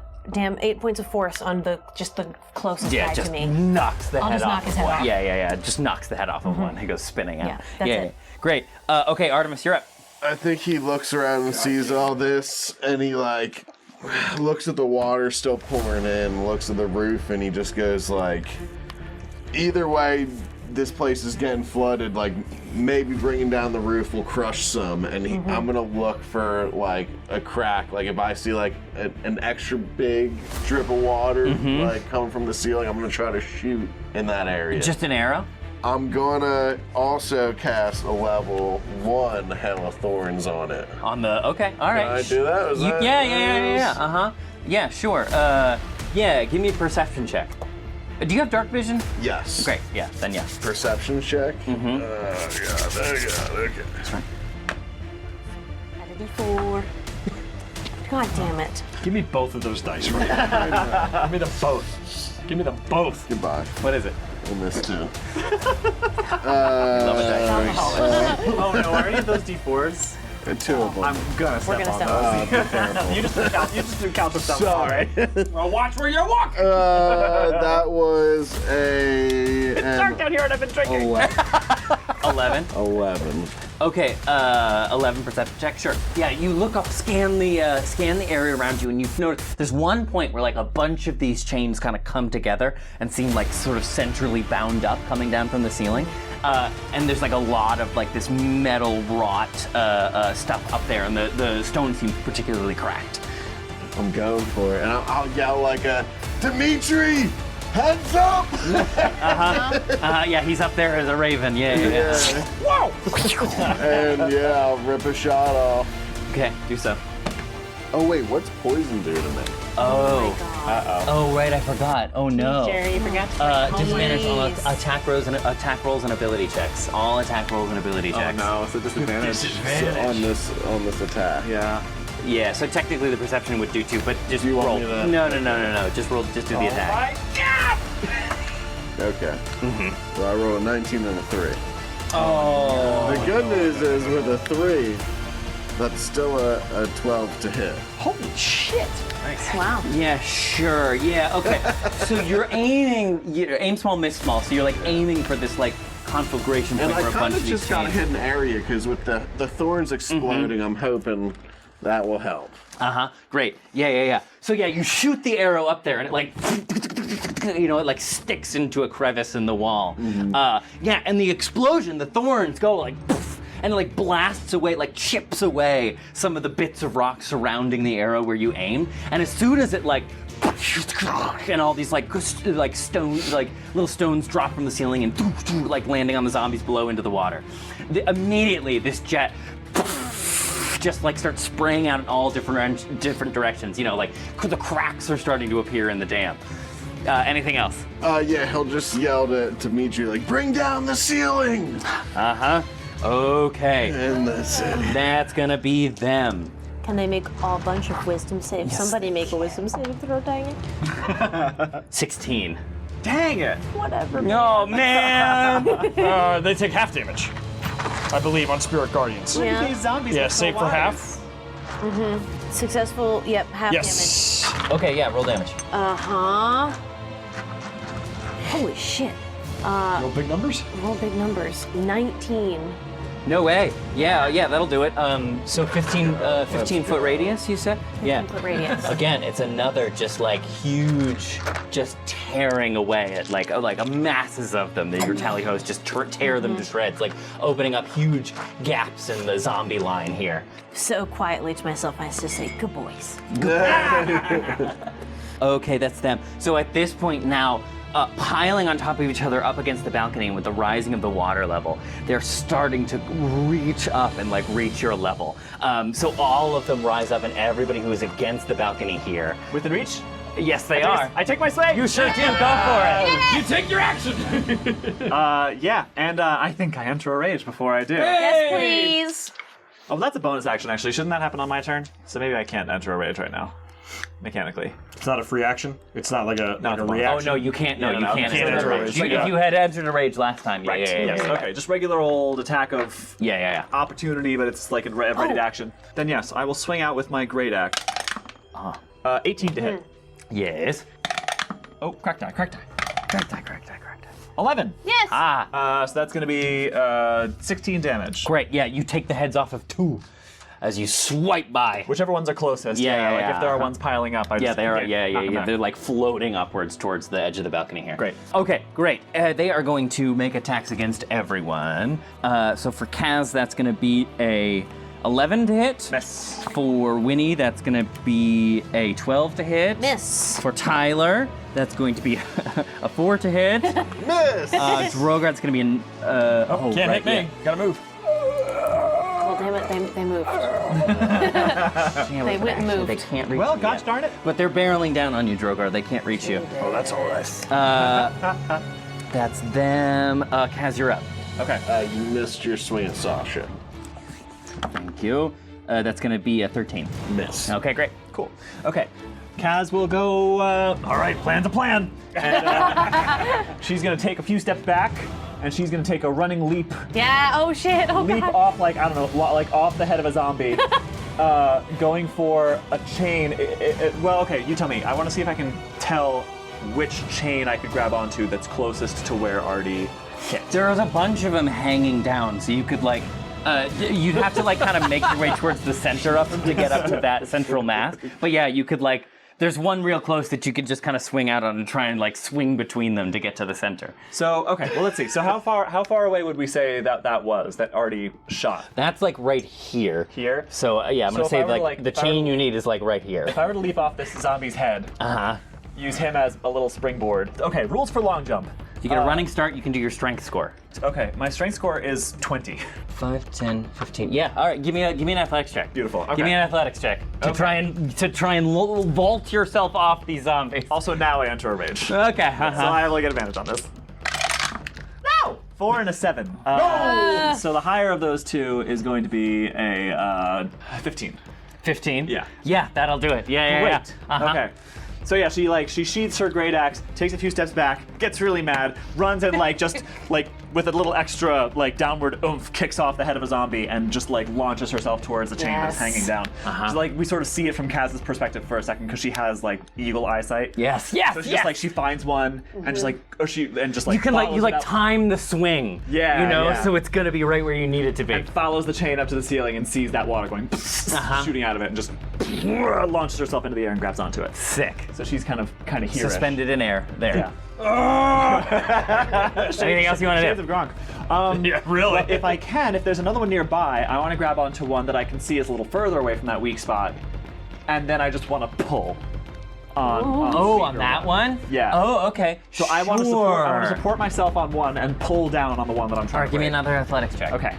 points of force on the closest guy just to me. knocks the I'll head just off. knock his head off. Yeah. Just knocks the head off of one. He goes spinning out. Yeah, that's it. Great. Okay, Artemis, you're up. I think he looks around and sees all this, and he looks at the water still pouring in, looks at the roof, and he just goes like, either way, this place is getting flooded. Like maybe bringing down the roof will crush some, and I'm gonna look for like a crack. Like if I see like an extra big drip of water like coming from the ceiling, I'm gonna try to shoot in that area. Just an arrow? I'm gonna also cast a level 1 Hail of Thorns on it. On the okay, all right. Can I do that? Is that Yeah. Yeah, sure. Give me a perception check. Do you have dark vision? Yes. Great. Yeah. Then yeah. Perception check. Mm-hmm. Okay. That's right. Add a D4. God damn it. Give me both of those dice right now. Give me them both. Give me them both. Goodbye. What is it? And this too. Love a dice. Oh no, are any of those D4s? 2 of them. I'm gonna step gonna on step those. on You just do count the stuff. Sorry. Well, watch where you're walking. That was It's dark down here and I've been drinking. 11. 11. Okay, 11 perception check. Sure. Yeah, you look up, scan the area around you, and you've noticed there's one point where like a bunch of these chains kind of come together and seem like sort of centrally bound up, coming down from the ceiling. And there's like a lot of like this metal wrought stuff up there, and the stone seems particularly cracked. I'm going for it, and I'll yell like a Dimitri, heads up! Yeah, he's up there as a raven. Yeah. Whoa! And I'll rip a shot off. Okay, do so. Oh wait, what's poison do to me? Oh. Oh right, I forgot. Oh no. Jerry, you forgot to Disadvantage on attack rolls and ability checks. All attack rolls and ability checks. Oh no, it's a disadvantage. On this attack. Yeah. Yeah, so technically the perception would do too, but just you want roll. me to- No. Just do the attack. Okay. So I roll a 19 and a 3. Oh. The good news is with a 3, that's still a 12 to hit. Holy shit. Wow. Yeah, sure. Yeah, okay. So you're aiming, aim small, miss small. So you're like aiming for this like conflagration point And I for a bunch kind of of these just got chains. hit an area because with the thorns exploding, I'm hoping that will help. Great. Yeah. So yeah, you shoot the arrow up there and it like, it like sticks into a crevice in the wall. And the explosion, the thorns go like, and it like blasts away, like chips away some of the bits of rock surrounding the arrow where you aim. And as soon as it like, and all these like stones, like little stones drop from the ceiling and like landing on the zombies below into the water. Immediately this jet just like starts spraying out in all different directions. Like the cracks are starting to appear in the dam. Anything else? He'll just yell to Dimitri, like, bring down the ceiling! Okay. In the city. That's gonna be them. Can they make a bunch of wisdom saves? Yes. Somebody make a wisdom saving throw, dang it. 16. Dang it. Whatever. Oh man! They take half damage, I believe, on Spirit Guardians. Yeah. Look at these zombies. Yeah, are so save for wise. half. Successful, yep, half Yes. Okay, yeah, roll damage. damage. Holy shit. Roll big numbers. Roll big numbers. 19. No way. Yeah, that'll do it. So 15 foot radius, you said? 15-foot radius. Again, it's another just like huge, just tearing away at like masses of them. Your tally hose just tear them to shreds, like opening up huge gaps in the zombie line here. So quietly to myself, I just say, good boys. Okay, that's them. So at this point now, piling on top of each other up against the balcony, and with the rising of the water level, they're starting to reach up and like reach your level. So all of them rise up, and everybody who is against the balcony here. Within reach? Yes, they are. I take my swing. You sure do. Go for it. You take your action. And I think I enter a rage before I do. Yes, please. Oh, that's a bonus action, actually. Shouldn't that happen on my turn? So maybe I can't enter a rage right now. mechanically. It's not a free action. It's not like a Not a reaction. Oh no, you can't. No, Yeah, you no, can't. you can't enter a rage. If you had entered a rage last time, yeah. Yes. Okay. Just regular old attack of Yeah. opportunity, but it's like a ready to action. Then yes, I will swing out with my great axe. 18 to hit. Yes. Oh, crack die. 11. Yes. So that's going to be 16 damage. Great. Yeah, you take the heads off of 2 as you swipe by. Whichever ones are closest. Yeah, Like yeah, if there are ones piling up, I Yeah, just they are. knock Yeah. them back. They're like floating upwards towards the edge of the balcony here. Great. Okay, great. They are going to make attacks against everyone. So for Kaz, that's going to be a 11 to hit. Miss. For Winnie, that's going to be a 12 to hit. Miss. For Tyler, that's going to be a 4 to hit. Miss! Drogar's going to be an. Can't hit me. Gotta move. Oh, damn it, they moved. They went and moved. They can't reach Well, you gosh yet. darn it. But they're barreling down on you, Drogar. They can't reach you. Oh, that's all right. That's them. Kaz, you're up. Okay. You missed your swing at Sasha. Thank you. That's going to be a 13. Miss. Okay, great. Cool. Okay. Kaz will go, all right, plan's a plan. And she's going to take a few steps back, and she's going to take a running leap. Yeah, oh shit, oh Leap god. off, like, I don't know, like off the head of a zombie. Going for a chain. Well, okay, you tell me. I want to see if I can tell which chain I could grab onto that's closest to where Artie hit. There's a bunch of them hanging down, so you could like, you'd have to like kind of make your way towards the center of them to get up to that central mass. But yeah, you could like, there's one real close that you could just kind of swing out on and try and like swing between them to get to the center. So, okay, well, let's see. So how far away would we say that Artie shot? That's like right here. Here? So yeah, I'm So gonna if say I were to, like the if I were chain to- you need is like right here. If I were to leap off this zombie's head, use him as a little springboard. Okay, rules for long jump. If you get a running start, you can do your strength score. Okay, my strength score is 20. 5, 10, 15. Yeah. All right. Give me an athletics check. Beautiful. Okay. Give me an athletics check to try and vault yourself off these zombies. Also, now I enter a rage. Okay. So I will get advantage on this. No! 4 and a 7. No! So the higher of those two is going to be a 15. 15. Yeah. Yeah, that'll do it. Yeah. Great. Okay. So yeah, she sheaths her great axe, takes a few steps back, gets really mad, runs and like just like with a little extra like downward oomph kicks off the head of a zombie and just like launches herself towards the chain that's hanging down. So like we sort of see it from Kaz's perspective for a second because she has like eagle eyesight. Yes. So it's just like she finds one and just like you can like follows it up. time the swing. Yeah, You know, yeah. so it's gonna be right where you need it to be. and follows the chain up to the ceiling and sees that water going shooting out of it and just launches herself into the air and grabs onto it. Sick. So she's kind of here. Suspended in air. There. Yeah. Anything else you want to Shades do? of Gronk. Yeah, really. But if I can, if there's another one nearby, I want to grab onto one that I can see is a little further away from that weak spot, and then I just want to pull on the Oh, weaker on that one? Yeah. Oh, okay. So I want to support myself on one and pull down on the one that I'm trying All right, to give me break. another athletics check. Okay.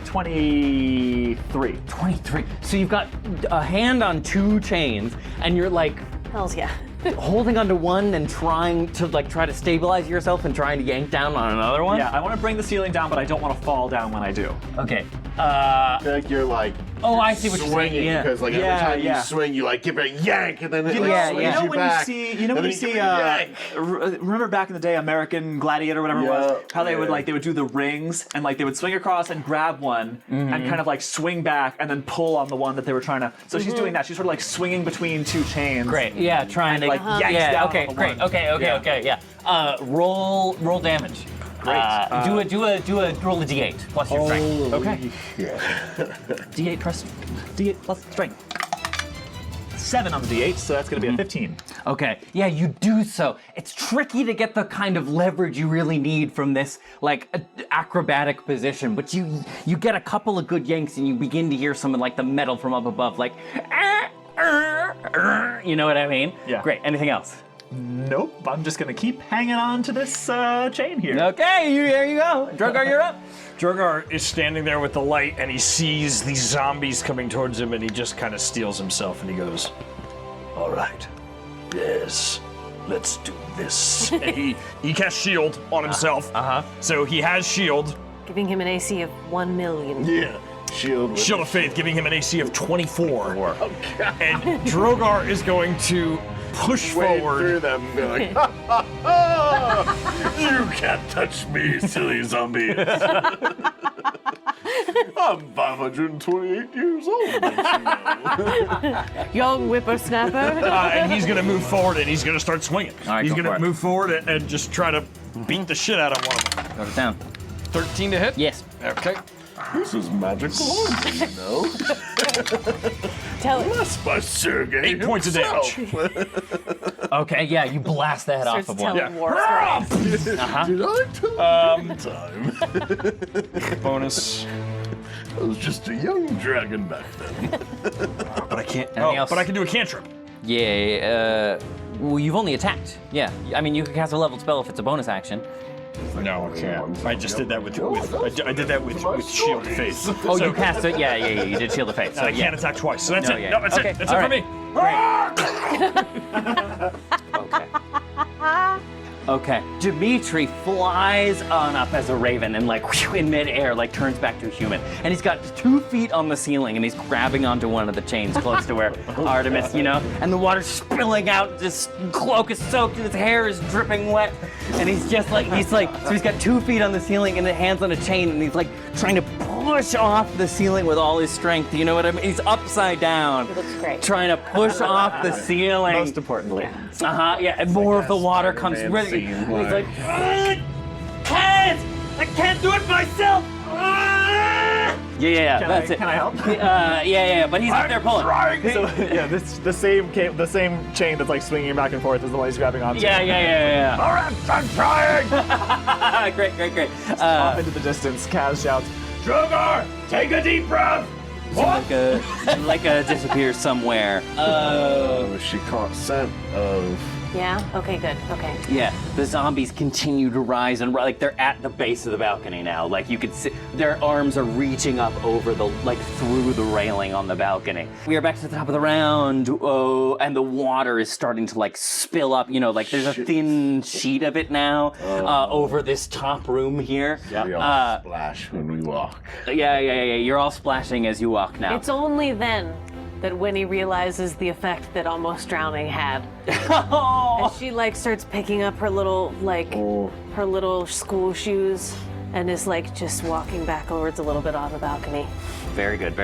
23. 23. So you've got a hand on 2 chains, and you're like Hells yeah. holding onto one and trying to try to stabilize yourself and trying to yank down on another one. Yeah, I want to bring the ceiling down, but I don't want to fall down when I do. Okay. I feel like you're like Oh, I see what you're saying. swinging Yeah. because like Yeah, every time yeah. you swing, you like give it a yank and then it like Yeah, swings yeah. you back. You know and when you then see give it a yank. remember back in the day American Gladiator, whatever it was, Yeah, how they would yeah. they would do the rings and like they would swing across and grab one and kind of like swing back and then pull on the one that they were trying to. So she's doing that. She's sort of like swinging between 2 chains. Great. Yeah, trying to like, yanks yeah. down Okay. on the Great. one. Okay. Yeah. Roll damage. Great. Roll a d8 plus your strength. Okay. D8 plus strength. 7 on the D8, so that's going to be a 15. Okay. Yeah, you do so. It's tricky to get the kind of leverage you really need from this acrobatic position, but you get a couple of good yanks and you begin to hear some of like the metal from up above, like you know what I mean? Yeah. Great. Anything else? Nope. I'm just going to keep hanging on to this chain here. Okay, there you go. Drogar, you're up. Drogar is standing there with the light and he sees these zombies coming towards him and he just kind of steels himself and he goes, all right, yes, let's do this. And he casts shield on himself. So he has shield. Giving him an AC of 1 million. Yeah. Shield. Shield of Faith, giving him an AC of 24. And Drogar is going to push Wade forward. through them and be like, ha, ha, ha! You can't touch me, silly zombies. I'm 528 years old, don't you know? Young whippersnapper. And he's going to move forward and he's going to start swinging. All right, he's go going for to it. move forward and just try to beat the shit out of one of them. Go to town. 13 to hit? Yes. Okay. This is magical, you know? Tell it. Blessed by Sergei 8 points of damage. Okay, yeah, you blast the head off Starts of one. telling war stories. Did I tell you time? Bonus. I was just a young dragon back then. But I can't. Anything else? But I can do a cantrip. Yeah, well, you've only attacked. Yeah, I mean, you can cast a leveled spell if it's a bonus action. No, I can't. I just did that with I did that with Shield of Faith. Oh, you cast it? Yeah, you did Shield of Fate. So I yeah. can't attack twice. So that's No, it. yeah. No, that's Okay, it. That's all it for me. Okay. Okay. Dimitri flies on up as a raven and like whew, in midair, like turns back to a human. And he's got 2 feet on the ceiling and he's grabbing onto one of the chains close to where Artemis, you know, and the water's spilling out. This cloak is soaked and his hair is dripping wet. And he's just like, so he's got 2 feet on the ceiling and the hands on a chain and he's like trying to push off the ceiling with all his strength. You know what I mean? He's upside down. It looks great. Trying to push off the ceiling. Most importantly. Yeah, and more of the water comes. Spider-Man Really, scene, he's like, I can't do it myself. Yeah, that's it. Can I help? Yeah, but he's up there pulling. So yeah, this the same chain that's like swinging back and forth is the one he's grabbing onto. Yeah. All right, I'm trying. Great. Off into the distance, Kaz shouts, Drogar, take a deep breath. Leica disappears somewhere. Oh, she caught scent of. Yeah? Okay, good. Okay. Yeah, the zombies continue to rise and like they're at the base of the balcony now. Like you could see their arms are reaching up over the through the railing on the balcony. We are back to the top of the round. Oh, and the water is starting to like spill up. You know, like there's a thin sheet of it now over this top room here. We all splash when we walk. Yeah. You're all splashing as you walk now. It's only then that Winnie realizes the effect that almost drowning had. And she like starts picking up her little her little school shoes and is like just walking backwards a little bit on the balcony. Very good.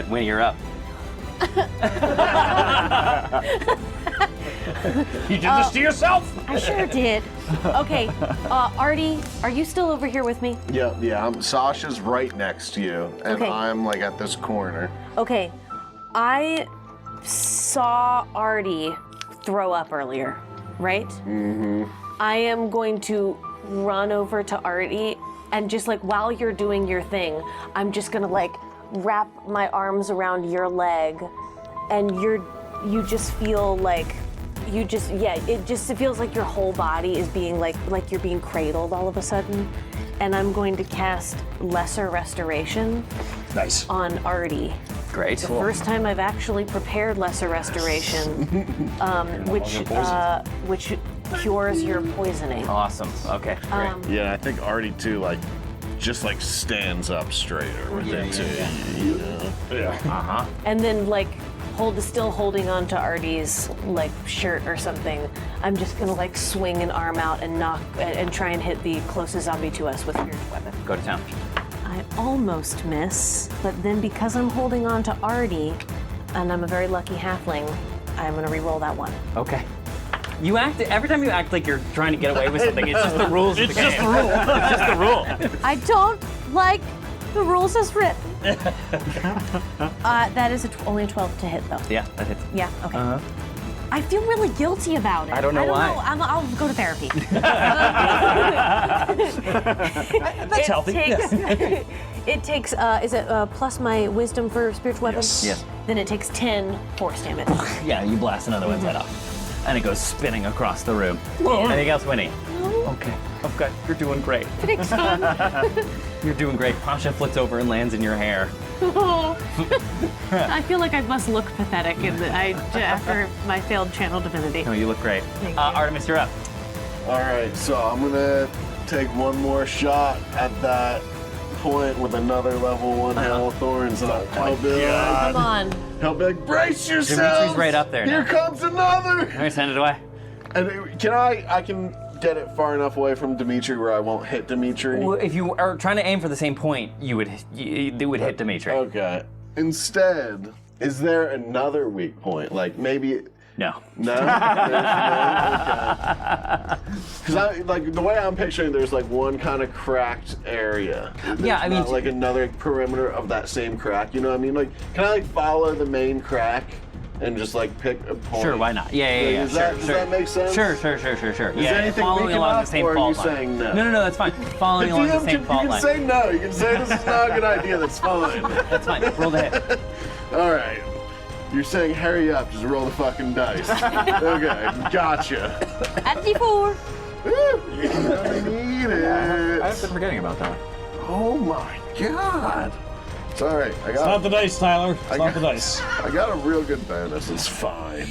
Winnie, you're up. You did this to yourself. I sure did. Okay, Artie, are you still over here with me? Yeah. Sasha's right next to you, and Okay. I'm like at this corner. Okay, I saw Artie throw up earlier, right? Mm-hmm. I am going to run over to Artie and just like while you're doing your thing, I'm just gonna like wrap my arms around your leg, and you just feel like it feels like your whole body is being like you're being cradled all of a sudden, and I'm going to cast Lesser Restoration Nice. on Artie. Great. The first time I've actually prepared Lesser Restoration, which cures your poisoning. Awesome. Okay. Great. Yeah, I think Artie too, like, just like stands up straighter with it too. You know? Yeah. And then like still holding on to Artie's like shirt or something, I'm just gonna like swing an arm out and knock and try and hit the closest zombie to us with your weapon. Go to town. I almost miss, but then because I'm holding on to Artie, and I'm a very lucky halfling, I'm gonna re-roll that one. Okay. Every time you act like you're trying to get away with something, it's just the rules of the game. It's just the rule. I don't like the rules as written. That is only a 12 to hit though. Yeah, that hits. Yeah, okay. I feel really guilty about it. I don't know why. I'll go to therapy. That's healthy. It takes, is it plus my wisdom for spiritual weapons? Yes. Then it takes 10 force damage. Yeah, you blast another one's head off. And it goes spinning across the room. Anything else, Winnie? Okay. You're doing great. Thanks, son. You're doing great. Pasha flicks over and lands in your hair. I feel like I must look pathetic after my failed channel divinity. No, you look great. Thank you. Artemis, you're up. All right, so I'm gonna take one more shot at that point with another level 1 Hail of Thorns, and I'll be like, Come on. he'll be like, brace yourselves! Dimitri's right up there Here now. comes another! All right, send it away. And can I can get it far enough away from Dimitri where I won't hit Dimitri? Well, if you are trying to aim for the same point, it would hit Dimitri. Okay. Instead, is there another weak point? Like maybe... No. No? Because like the way I'm picturing, there's like one kind of cracked area. Yeah, I mean, not like another perimeter of that same crack. You know what I mean? Like, can I like follow the main crack and just like pick a point? Sure, why not? Yeah. Does that make sense? Sure. Is yeah, anything following weak along the enough, same or are fault you line. saying no? No, that's fine. Following along the same fault line. You can say no. You can say this is not a good idea. That's fine. That's fine. Roll the hit. All right. You're saying hurry up, just roll the fucking dice. Okay, gotcha. At D4. You need it. I've been forgetting about that. Oh my god. It's all right. It's not the dice, Tyler. It's not the dice. I got a real good bonus. It's fine.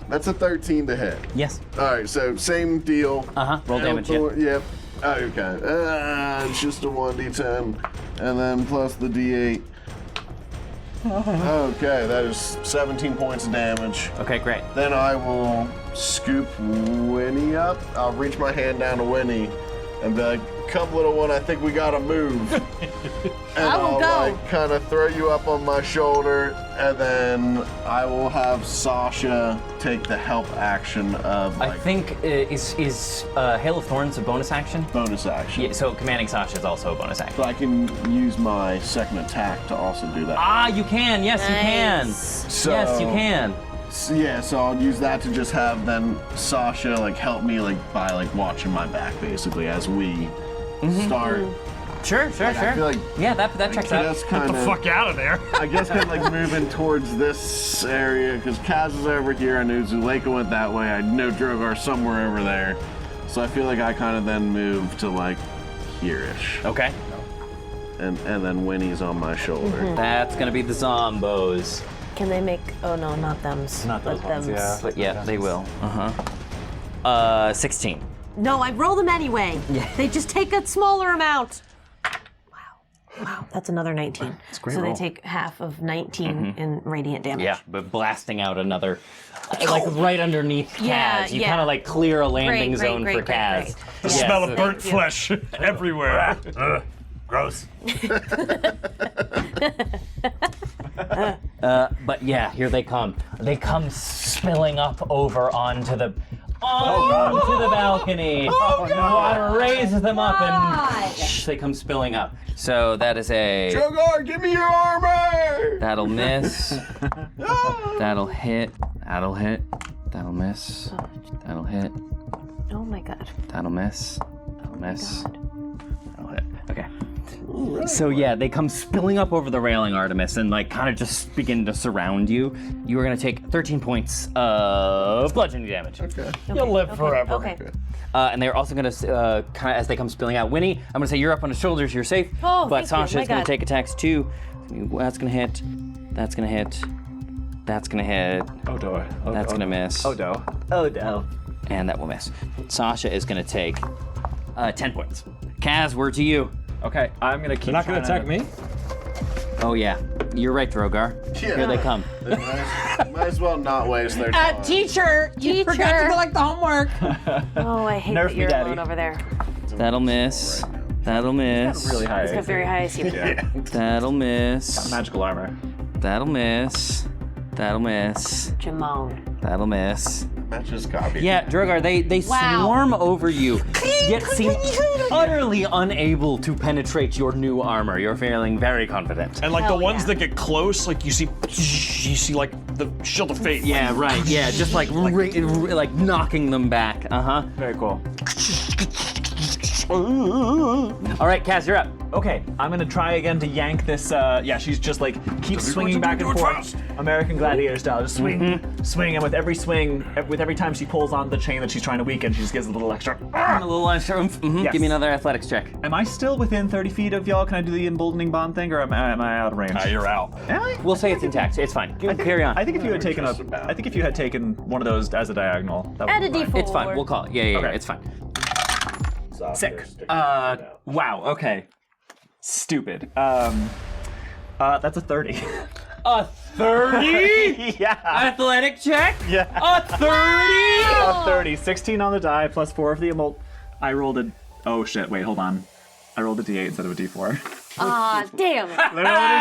That's a 13 to hit. Yes. All right, so same deal. Roll damage. Yep. Okay. It's just a 1d10, and then plus the d8. Okay, that is 17 points of damage. Okay, great. Then I will scoop Winnie up. I'll reach my hand down to Winnie and be like, come little one, I think we gotta move. And I will I'll go. like kind of throw you up on my shoulder, and then I will have Sasha take the help action of I like think is Hail of Thorns a bonus action? bonus action. Yeah, so commanding Sasha is also a bonus action. So I can use my second attack to also do that. Ah, you can. Yes, you can. So- Yes, you can. So, yeah, so I'll use that to just have then Sasha like help me like by like watching my back basically as we start. Sure. I feel like Yeah, that checks out. that's kind Get the of fuck out of there. I guess kind of like moving towards this area because Kaz is over here. I knew Zuleika went that way. I know Drogar somewhere over there. So I feel like I kind of then move to like here-ish. Okay. And then Winnie's on my shoulder. That's gonna be the zombos. Can they make? Oh no, not them's. Not those but ones, them's. yeah. But yeah, they will. 16. No, I roll them anyway. Yeah. They just take a smaller amount. Wow, that's another 19. It's a great so roll. they take half of 19 in radiant damage. Yeah, but blasting out another, like right underneath Kaz. Yeah, You yeah. kind of like clear a landing Great, zone great, for great, Kaz. great. The Yes. smell of burnt you. flesh everywhere. Gross. But yeah, here they come. They come spilling up over onto the balcony. Water raises them up and they come spilling up. So that is a. Drogar, give me your armor! That'll miss. That'll hit. That'll hit. That'll miss. That'll hit. Oh my god. That'll miss. That'll miss. That'll hit. Okay. So yeah, they come spilling up over the railing, Artemis, and like kind of just begin to surround you. You are gonna take 13 points of bludgeoning damage. Okay. You'll live forever. Okay. And they're also gonna kind of as they come spilling out. Winnie, I'm gonna say you're up on his shoulders. You're safe. Oh, but thank you. Sasha's My gonna God. take attacks too. That's gonna hit. That's gonna hit. That's gonna hit. Oh, do. That's gonna miss. Oh, do. Oh, do. And that will miss. Sasha is gonna take 10 points. Kaz, word to you. Okay, I'm gonna keep. You're not going to trying attack me? Oh yeah, you're right, Drogar. Yeah. Here they come. Might as well not waste their time. Teacher, you forgot to collect the homework. Oh, I hate Nerf that me, you're Daddy. alone over there. That'll miss. That'll miss. Really high. He's got very high AC. That'll miss. Magical armor. That'll miss. That'll miss. Jamon. That'll miss. That just got me. Yeah, Drogar, they Wow. swarm over you, yet seem utterly unable to penetrate your new armor. You're feeling very confident. And like Hell the ones yeah. that get close, like you see like the shield of fate. Yeah, right. Yeah, just like like knocking them back. Very cool. All right, Kaz, you're up. Okay, I'm gonna try again to yank this. Yeah, she's just like keeps swinging back and forth, American Gladiator style, just swing, swing, and with every swing, with every time she pulls on the chain that she's trying to weaken, she just gives a little extra. A little extra oomph. Yes. Give me another athletics check. Am I still within 30 feet of y'all? Can I do the emboldening bond thing, or am I out of range? You're out. Am I? We'll say it's intact. It's fine. Carry on. I think if you had taken one of those as a diagonal, that would Add a be fine. D4. It's fine. We'll call it. Yeah, Okay. it's fine. Sick. Wow. Okay. Stupid. That's a 30. A 30? Yeah. Athletic check? Yeah. A 30? A 30. 16 on the die, plus 4 of the emote. I rolled a... Oh, shit. Wait, hold on. I rolled a d8 instead of a d4. Ah, damn. Literally a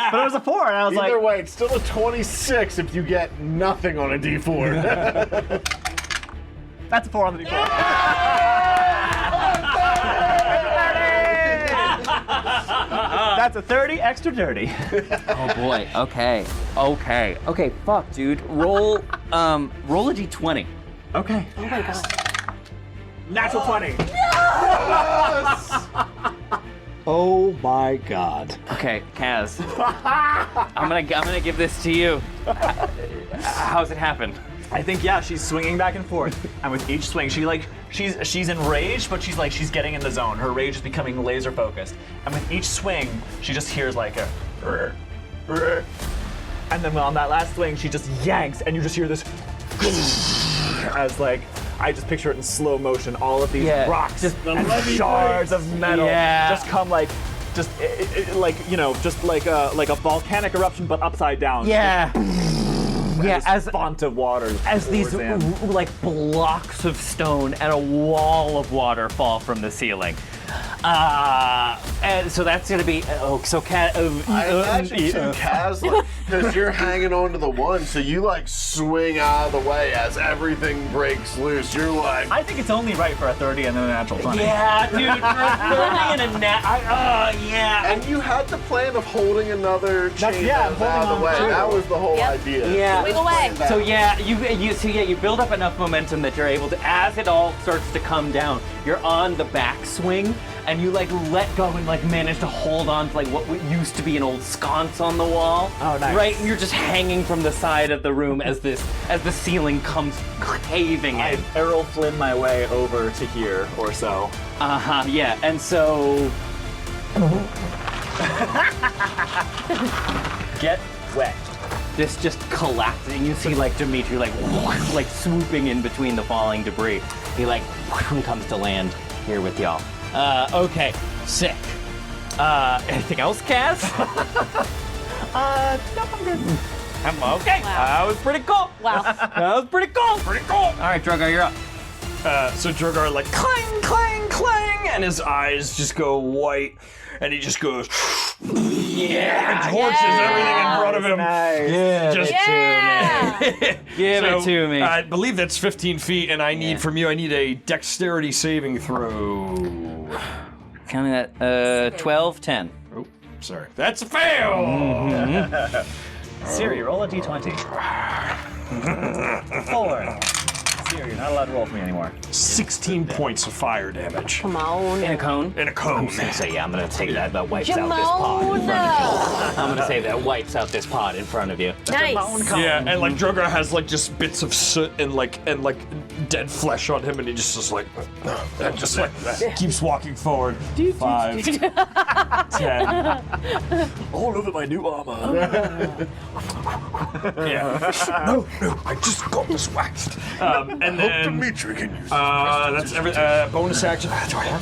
d4. But it was a 4, and I was Either like... way, it's still a 26 if you get nothing on a d4. That's a 4 on the d4. That's a 30 extra dirty. Oh boy. Okay. Fuck, dude. Roll a d20. Okay. Oh my god. Natural 20. Oh my god. Okay, Kaz. I'm gonna give this to you. How's it happen? I think, yeah, she's swinging back and forth, and with each swing, she's enraged, but she's getting in the zone. Her rage is becoming laser focused, and with each swing, she just hears like a, and then on that last swing, she just yanks, and you just hear this, as like, I just picture it in slow motion. All of these rocks and shards of metal just come like, just like a volcanic eruption, but upside down. Yeah. Yeah, as font of water. As these like blocks of stone and a wall of water fall from the ceiling. And so that's gonna be I imagine too, Kaz, like, because you're hanging on to the one, so you like swing out of the way as everything breaks loose. You're like, I think it's only right for a 30 and then a natural 20. Yeah, dude, for a 30 and a yeah. And you had the plan of holding another chain yeah, out of the way. too. That was the whole Yep. idea. Yeah. Swing away. So you build up enough momentum that you're able to, as it all starts to come down, you're on the backswing, and you like let go and like manage to hold on to like what used to be an old sconce on the wall. Oh, nice. Right, and you're just hanging from the side of the room as the ceiling comes caving I in. Errol Flynn my way over to here or so. Yeah, and so Get wet. this just collapsing. You see like Dimitri like swooping in between the falling debris. He like comes to land here with y'all. Okay, sick. Anything else, Kaz? No, I'm good. Okay, Wow. that was pretty cool. Wow. That was pretty cool. All right, Drogar, you're up. So Drogar like clang, clang, clang, and his eyes just go white, and he just goes, and torches everything in front of him. Nice. Just Give so, it to me. I believe that's 15 feet, and I need from you. I need a dexterity saving throw. Counting that, 12, 10. Oh, sorry. That's a fail. Siri, roll a d20. 4. Siri, you're not allowed to roll for me anymore. 16 points of fire damage. Come on. In a cone? In a cone. So yeah, I'm gonna take that. That wipes out this pod in front of you. Jamona. I'm gonna say that wipes out this pod in front of you. Nice. Yeah, and like Drogar has like just bits of soot and like dead flesh on him, and he just is like, and just like keeps walking forward. 5, 10. All over my new armor. Yeah. No, I just got this waxed. And then Dimitri can use that's every bonus action. Do I have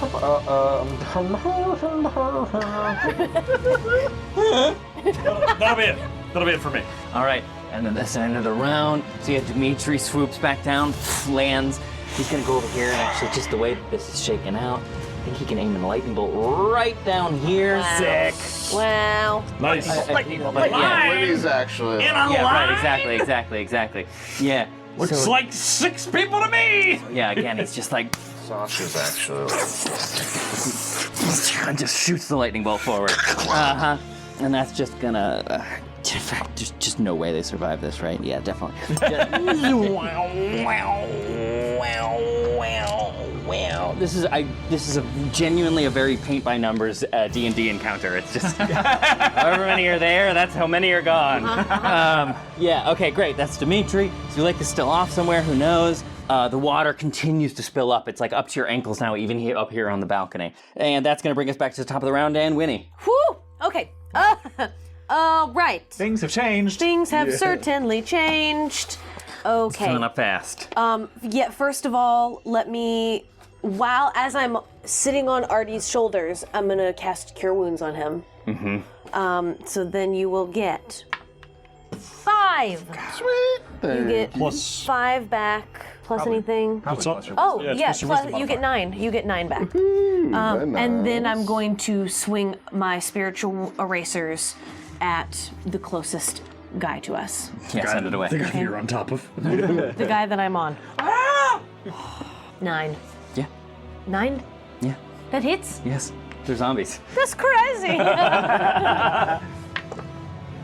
That'll be it. That'll be it for me. All right, and then this end of the round, so you have Dimitri swoops back down, lands. He's gonna go over here, and actually, just the way that this is shaking out, I think he can aim a lightning bolt right down here. Wow. Sick. Wow. Nice. Yeah, Winnie's actually. yeah, right, exactly. Yeah. Looks so, like 6 people to me. yeah, again, it's just like, Sasha's actually. just shoots the lightning bolt forward. And that's just gonna. There's just no way they survive this, right? Yeah, definitely. This is genuinely a very paint by numbers D&D encounter. It's just however many are there, that's how many are gone. Yeah. Okay. Great. That's Dimitri. So your lake is still off somewhere. Who knows? The water continues to spill up. It's like up to your ankles now, even here, up here on the balcony. And that's gonna bring us back to the top of the round. And Winnie. Whew. Okay. Right. Things have changed. Things have certainly changed. Okay. Filling up fast. Yeah, first of all, let me as I'm sitting on Artie's shoulders, I'm gonna cast Cure Wounds on him. So then you will get 5. Sweet. You get Plus- 5 back. Plus anything? What's up? Oh, Yeah, it's yeah, plus your plus, wisdom you get modifier. 9. You get 9 back. Very And then nice. I'm going to swing my spiritual erasers at the closest guy to us. Yeah, send it away. The guy you're on top of. The guy that I'm on. 9. Yeah. 9? Yeah. That hits? Yes. They're zombies. That's crazy.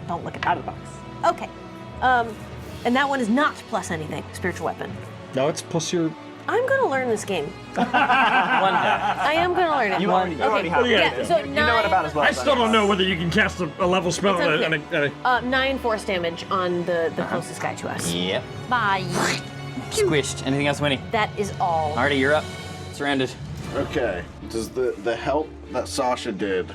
Don't look at Out of the box. Okay. And that one is not plus anything, spiritual weapon. No, it's plus your. I'm gonna learn this game. One half. I am gonna learn it. You already have it. Yeah, so You know it about as well I as still I don't know whether you can cast a level spell. It's and okay. 9 force damage on the closest guy to us. Yep. Bye. Squished. Anything else, Winnie? That is all. Artie, you're up. Surrounded. Okay. Does the help that Sasha did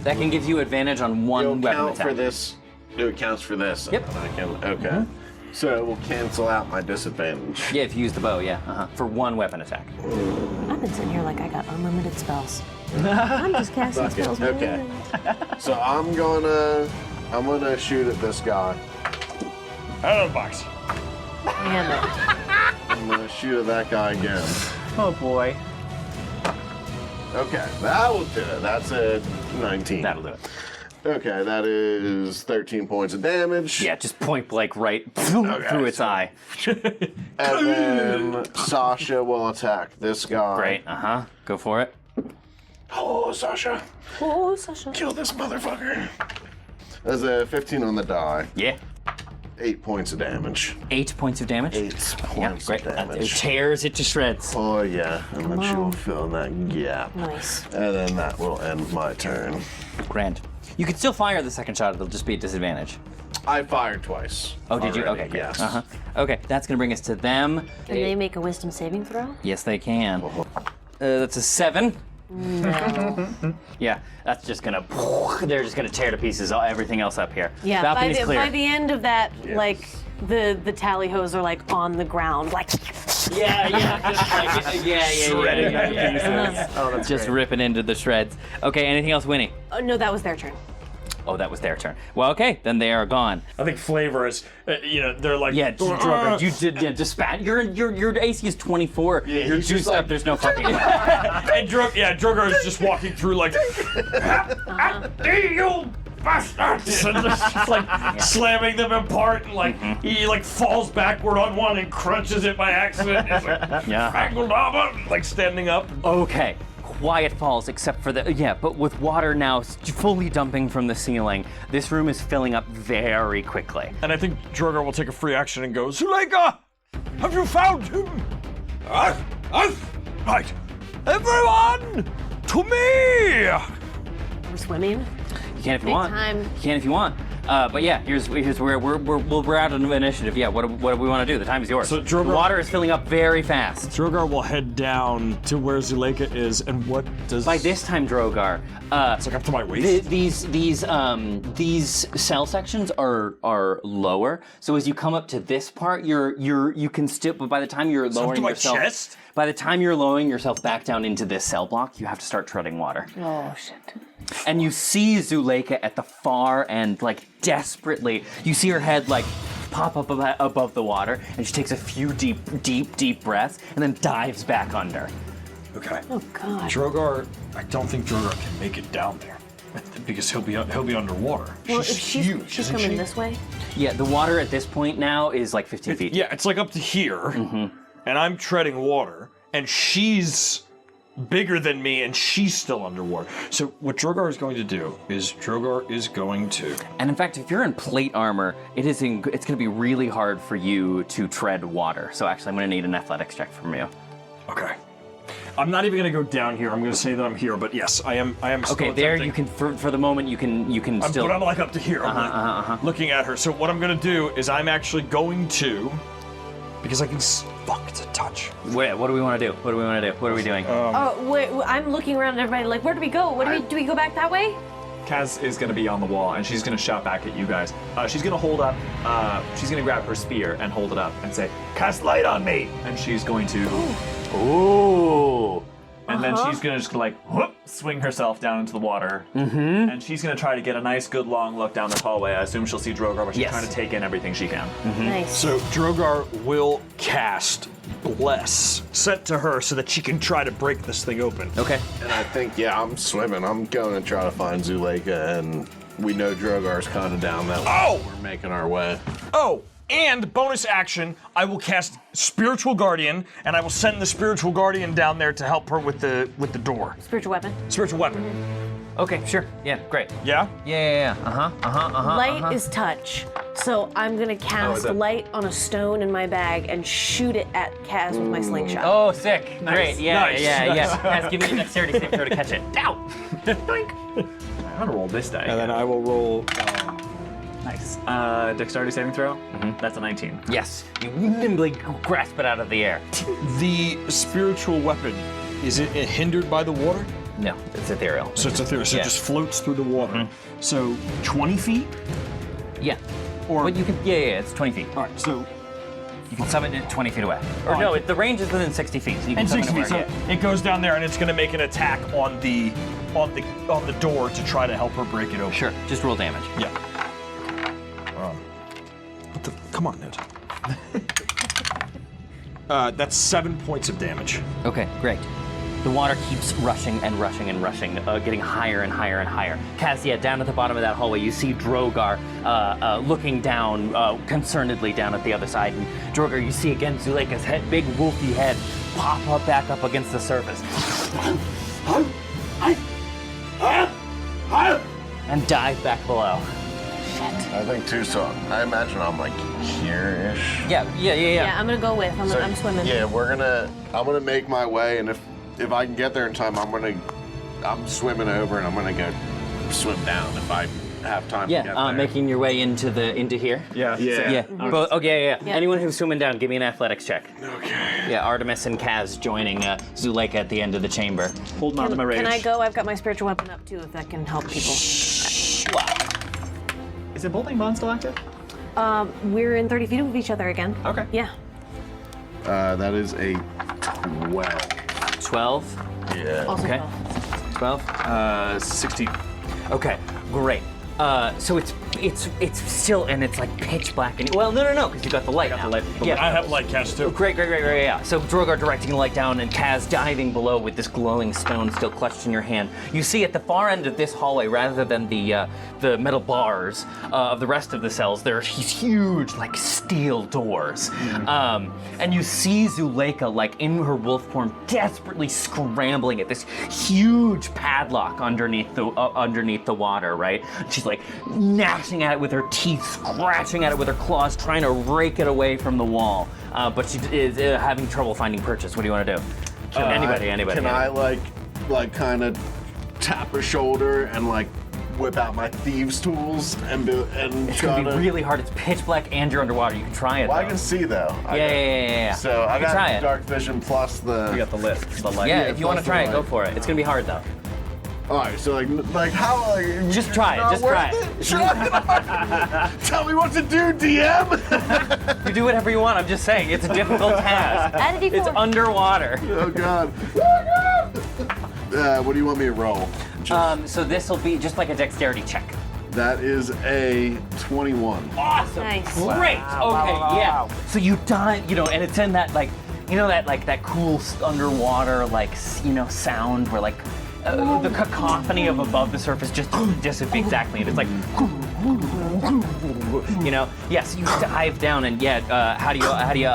That can give you advantage on one it'll weapon count attack. for this? It counts for this. Yep. And I can, okay. So it will cancel out my disadvantage. Yeah, if you use the bow, yeah. For one weapon attack. I've been sitting here like I got unlimited spells. I'm just casting Fuck it. spells. Okay. So I'm gonna shoot at this guy. Out of the box. Damn it. I'm gonna shoot at that guy again. Oh boy. Okay, that will do it. That's a 19. That'll do it. Okay, that is 13 points of damage. Yeah, just point blank right through its eye. And then Sasha will attack this guy. Great. Go for it. Oh, Sasha. Oh, Sasha. Kill this motherfucker. There's a 15 on the die. Yeah. 8 points of damage. 8 points of damage. 8 Yeah, points great. of It damage. tears it to shreds. Oh, yeah. And then she will fill in that gap. Nice. And then that will end my turn. Grand. You can still fire the second shot. It'll just be a disadvantage. I fired twice. Oh, did you? already, Okay, great. Yes. Okay, that's gonna bring us to them. Can they make a wisdom saving throw? Yes, they can. That's a 7. Yeah, that's just gonna. They're just gonna tear to pieces everything else up here. Yeah, Balcony's clear. by the end of that, like, the tally hos are like on the ground, like. Yeah, just like, yeah. Oh, that's Just great. ripping into the shreds. Okay, anything else, Winnie? Oh, no, that was their turn. Oh, that was their turn. Well, okay, then they are gone. I think flavor is, they're like. Yeah, Drogar, you did just spat. Your AC is 24. Yeah, You're he's juiced just like- up. There's no fucking. And Drogar is just walking through like. You bastards! And just like slamming them apart, and like he like falls backward on one and crunches it by accident. It's like, Yeah. like standing up. Okay. Quiet falls, except for but with water now fully dumping from the ceiling, this room is filling up very quickly. And I think Drogar will take a free action and go, Zuleika, have you found him? Right. Everyone, to me! We're swimming. You can if you Big want. time. You can if you want. But yeah, here's where we're out of initiative. Yeah, what do we want to do? The time is yours. So Drogar- the water is filling up very fast. Drogar will head down to where Zuleika is, and what does... By this time, Drogar, It's like up to my waist. these cell sections are lower. So as you come up to this part, you can still. But by the time you're up lowering to my yourself, chest? by the time you're lowering yourself back down into this cell block, you have to start treading water. Oh, shit. And you see Zuleika at the far end, like desperately. You see her head like pop up above the water, and she takes a few deep breaths, and then dives back under. Okay. Oh, God. Drogar, I don't think Drogar can make it down there because he'll be underwater. Well, she's if she's huge, she's isn't coming she? this way. Yeah, the water at this point now is like 15 feet. Yeah, it's like up to here, and I'm treading water, and she's bigger than me, and she's still underwater. So what Drogar is going to do is Drogar is going to... And in fact, if you're in plate armor, it's going to be really hard for you to tread water. So actually, I'm going to need an athletics check from you. Okay. I'm not even going to go down here. I'm going to say that I'm here, but yes, I am still Okay, there attempting. you can, for the moment, you can still... But I'm like up to here. I'm like looking at her. So what I'm going to do is I'm actually going to... Because I can... Fuck, it's a touch. Wait, what do we want to do? What are we doing? Oh, wait, I'm looking around at everybody like, where do we go? Do we go back that way? Kaz is going to be on the wall, and she's going to shout back at you guys. She's going to hold up, she's going to grab her spear and hold it up and say, "Cast light on me!" And she's going to Ooh. And then she's gonna just like whoop, swing herself down into the water. Mm-hmm. And she's gonna try to get a nice, good long look down this hallway. I assume she'll see Drogar, but she's trying to take in everything she can. Nice. So Drogar will cast Bless, sent to her so that she can try to break this thing open. Okay. And I think, I'm swimming. I'm going to try to find Zuleika, and we know Drogar's kind of down that way. Oh! We're making our way. Oh, and bonus action, I will cast Spiritual Guardian, and I will send the Spiritual Guardian down there to help her with the door. Spiritual weapon. Spiritual weapon. Okay, sure. Yeah, great. Yeah? Yeah. Light is touch. So I'm gonna cast light on a stone in my bag and shoot it at Kaz with my slingshot. Oh, sick. Nice. Great. Yeah. Nice. Kaz, give me a dexterity save throw to catch it. Ow! Doink. I'm gonna roll this die. And then I will roll. Nice. Dexterity saving throw? That's a 19. Yes. You nimbly grasp it out of the air. The spiritual weapon, is it hindered by the water? No, it's ethereal. So it's ethereal, so Yeah. it just floats through the water. So 20 feet? Yeah. Or But you can. Yeah, it's 20 feet. all right, so You can summon it 20 feet away. Or no, the range is within 60 feet. So you can and summon 60 feet. it So where- it goes down there and it's going to make an attack on the door to try to help her break it open. Sure. Just roll damage. Yeah. Come on, Ned. That's 7 points of damage. Okay, great. The water keeps rushing and rushing and rushing, getting higher and higher and higher. Kaz, down at the bottom of that hallway, you see Drogar looking down concernedly down at the other side. And Drogar, you see again Zuleika's head, big wolfy head, pop up back up against the surface. And dive back below. I think too, so I imagine I'm like here-ish. Yeah. Yeah, I'm gonna go with. I'm swimming. Yeah, I'm gonna make my way, and if I can get there in time, I'm swimming over, and I'm gonna go swim down if I have time to get there. Making your way into here. Yeah. Yeah. Anyone who's swimming down, give me an athletics check. Okay. Yeah, Artemis and Kaz joining Zuleika at the end of the chamber. Holding on to my rage. Can I go? I've got my spiritual weapon up too, if that can help people. Is it bolting bond still active? We're in 30 feet of each other again. Okay. Yeah. That is a 12. 12? Yeah. Also Okay. 12? 16. Okay, great. So it's still, and it's like pitch black. And well, no, because you got the light now. Yeah. I have light cast too. Great, yeah. So Drogar directing the light down and Kaz diving below with this glowing stone still clutched in your hand. You see at the far end of this hallway, rather than the metal bars of the rest of the cells, there are these huge like steel doors. And you see Zuleika like in her wolf form desperately scrambling at this huge padlock underneath the water, right? She's like gnashing at it with her teeth, scratching at it with her claws, trying to rake it away from the wall. But she is having trouble finding purchase. What do you want to do? Anybody. Can I like kind of tap her shoulder and like whip out my thieves' tools and It's gonna be really hard. It's pitch black and you're underwater. You can try it. Well, though. I can see though. Yeah. So I You can got try it. dark vision plus the. You got the lift, the light. Yeah, if you want to plus try the it, go light. for it. It's gonna be hard though. All right, so like how like Just try it. not Just worth try it. Try it. Tell me what to do, DM. You do whatever you want. I'm just saying, it's a difficult task. Add a D4. It's underwater. Oh God. What do you want me to roll? So this will be just like a dexterity check. That is a 21. Awesome. Nice. Great. Okay. Yeah. So you dive, and it's in that like, that cool underwater like, sound where like. The cacophony of above the surface just disappears exactly, and it's like, Yes, you dive down, and how do you?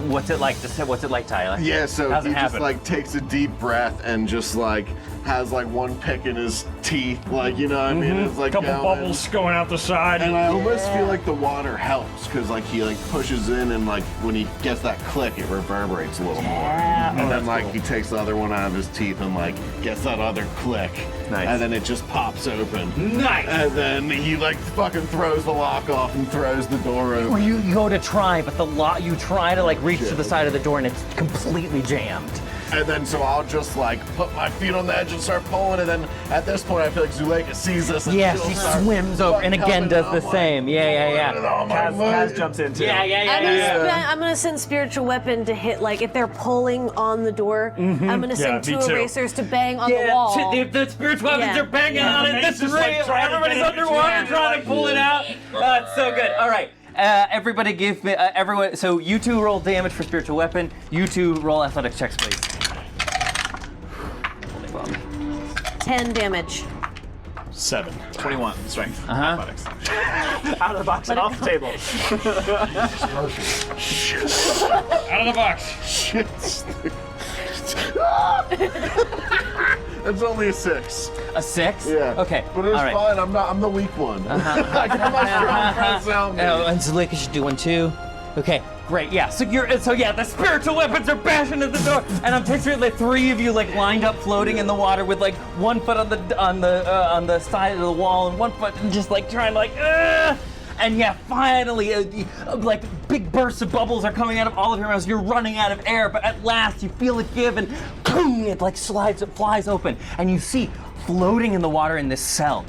What's it like? Just say, what's it like, Tyler? Yeah, so How's he it just happen? like takes a deep breath and just like has like one pick in his teeth, like you know what I mean? It's like Couple going. bubbles going out the side. And I almost feel like the water helps because like he like pushes in and like when he gets that click, it reverberates a little more. And then like he takes the other one out of his teeth and like gets that other click. Nice. And then it just pops open. Nice. And then he like fucking throws the lock off and throws the door open. Or you go to try, but you try to like reach to the side of the door, and it's completely jammed. And then so I'll just like put my feet on the edge and start pulling, and then at this point I feel like Zuleika sees this. And Yeah, she'll she start swims over and again helping, does and the I'm same. Yeah. Kaz jumps in too. I'm gonna send spiritual weapon to hit, like, if they're pulling on the door, I'm gonna send me 2 too. erasers to bang on the wall. The spiritual weapons Yeah. are banging on it. This is just, like, real. trying to Everybody's get it underwater between trying to pull it out. It's so good. All right. Everybody give me, everyone, so you 2 roll damage for spiritual weapon. You 2 roll athletics checks, please. 10 damage. 7. 21 strength. Athletics. Out of the box and off the table. Out of the box. Shit. It's only a 6. A 6? Yeah. Okay. But it's all right. fine. I'm the weak one. I got my strong friends out me. Oh, and Zuleika should do one too. Okay, great. Yeah. So the spiritual weapons are bashing at the door, and I'm picturing the 3 of you like lined up, floating in the water with like 1 foot on the side of the wall and 1 foot, and just like trying to like. And yeah, finally, like big bursts of bubbles are coming out of all of your mouths. You're running out of air, but at last you feel it give, and boom, it like flies open, and you see floating in the water in this cell,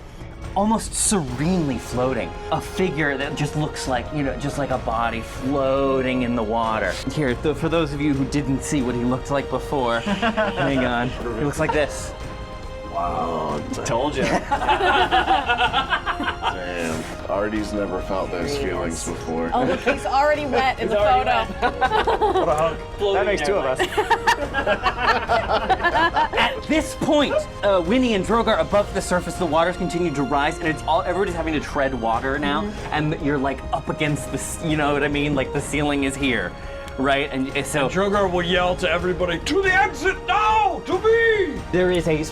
almost serenely floating, a figure that just looks like, just like a body floating in the water. Here, for those of you who didn't see what he looked like before, hang on, he looks like this. Wow. Told you. Damn. Artie's never felt those feelings before. Oh, look, he's already wet in the photo. That makes 2 of us. At this point, Winnie and Drogar above the surface, the waters continue to rise, and everybody's having to tread water now, and you're like up against the, you know what I mean? Like the ceiling is here, right? And so Drogar will yell to everybody, to the exit now, to me! there is a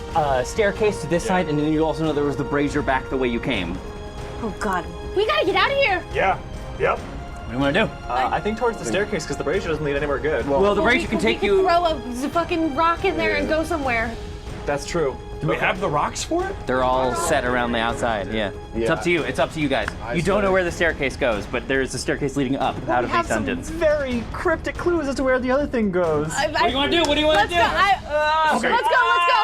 staircase to this side, and then you also know there was the brazier back the way you came. Oh, God. We gotta get out of here. Yeah. Yep. What do you want to do? I think towards the staircase because the brazier doesn't lead anywhere good. Well, the brazier can take you. Throw a fucking rock in there and go somewhere. That's true. Do we have the rocks for it? They're all set around the outside. Yeah. It's up to you. It's up to you guys. You don't know where the staircase goes, but there is a staircase leading up out of these dungeons. Very cryptic clues as to where the other thing goes. What do you want to do? What do you want to do? Let's go.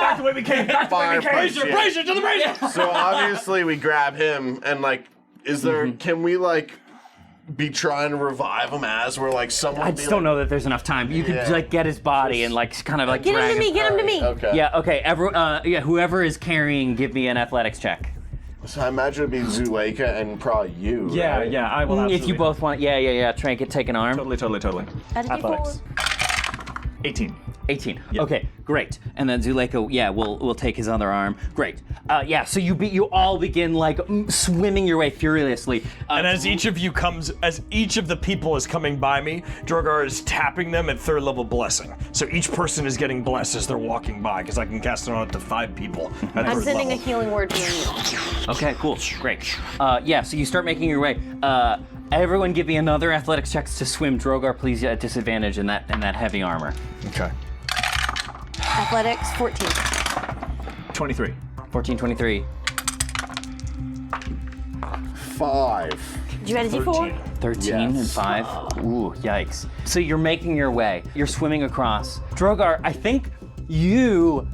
Back the way we came. Back the way we came. Brazier to the brazier! So obviously we grab him and like, is there? Can we like be trying to revive him as we're like someone? I just don't know that there's enough time. You could like get his body and like kind of like Get drag him to me. Get him to me. Okay. Yeah. Okay. Whoever is carrying, give me an athletics check. So I imagine it'd be Zuleika and probably you. Yeah, right? yeah, I will absolutely. If you both want, yeah. Trinket, take an arm. Totally. Athletics. 18. 18. Okay, great. And then Zuleika, we'll take his other arm. Great. So you all begin like swimming your way furiously. And as each of the people is coming by me, Drogar is tapping them at 3rd level blessing. So each person is getting blessed as they're walking by, because I can cast it on up to 5 people at I'm 3rd sending a level. healing word to you. Okay, cool, great. So you start making your way. Everyone, give me another athletics checks to swim. Drogar, please, at disadvantage in that heavy armor. Okay. Athletics, 14. 23. 14, 23. 5. Did you add a D4? 13 Yes. and 5. Ooh, yikes. So you're making your way. You're swimming across. Drogar, I think you,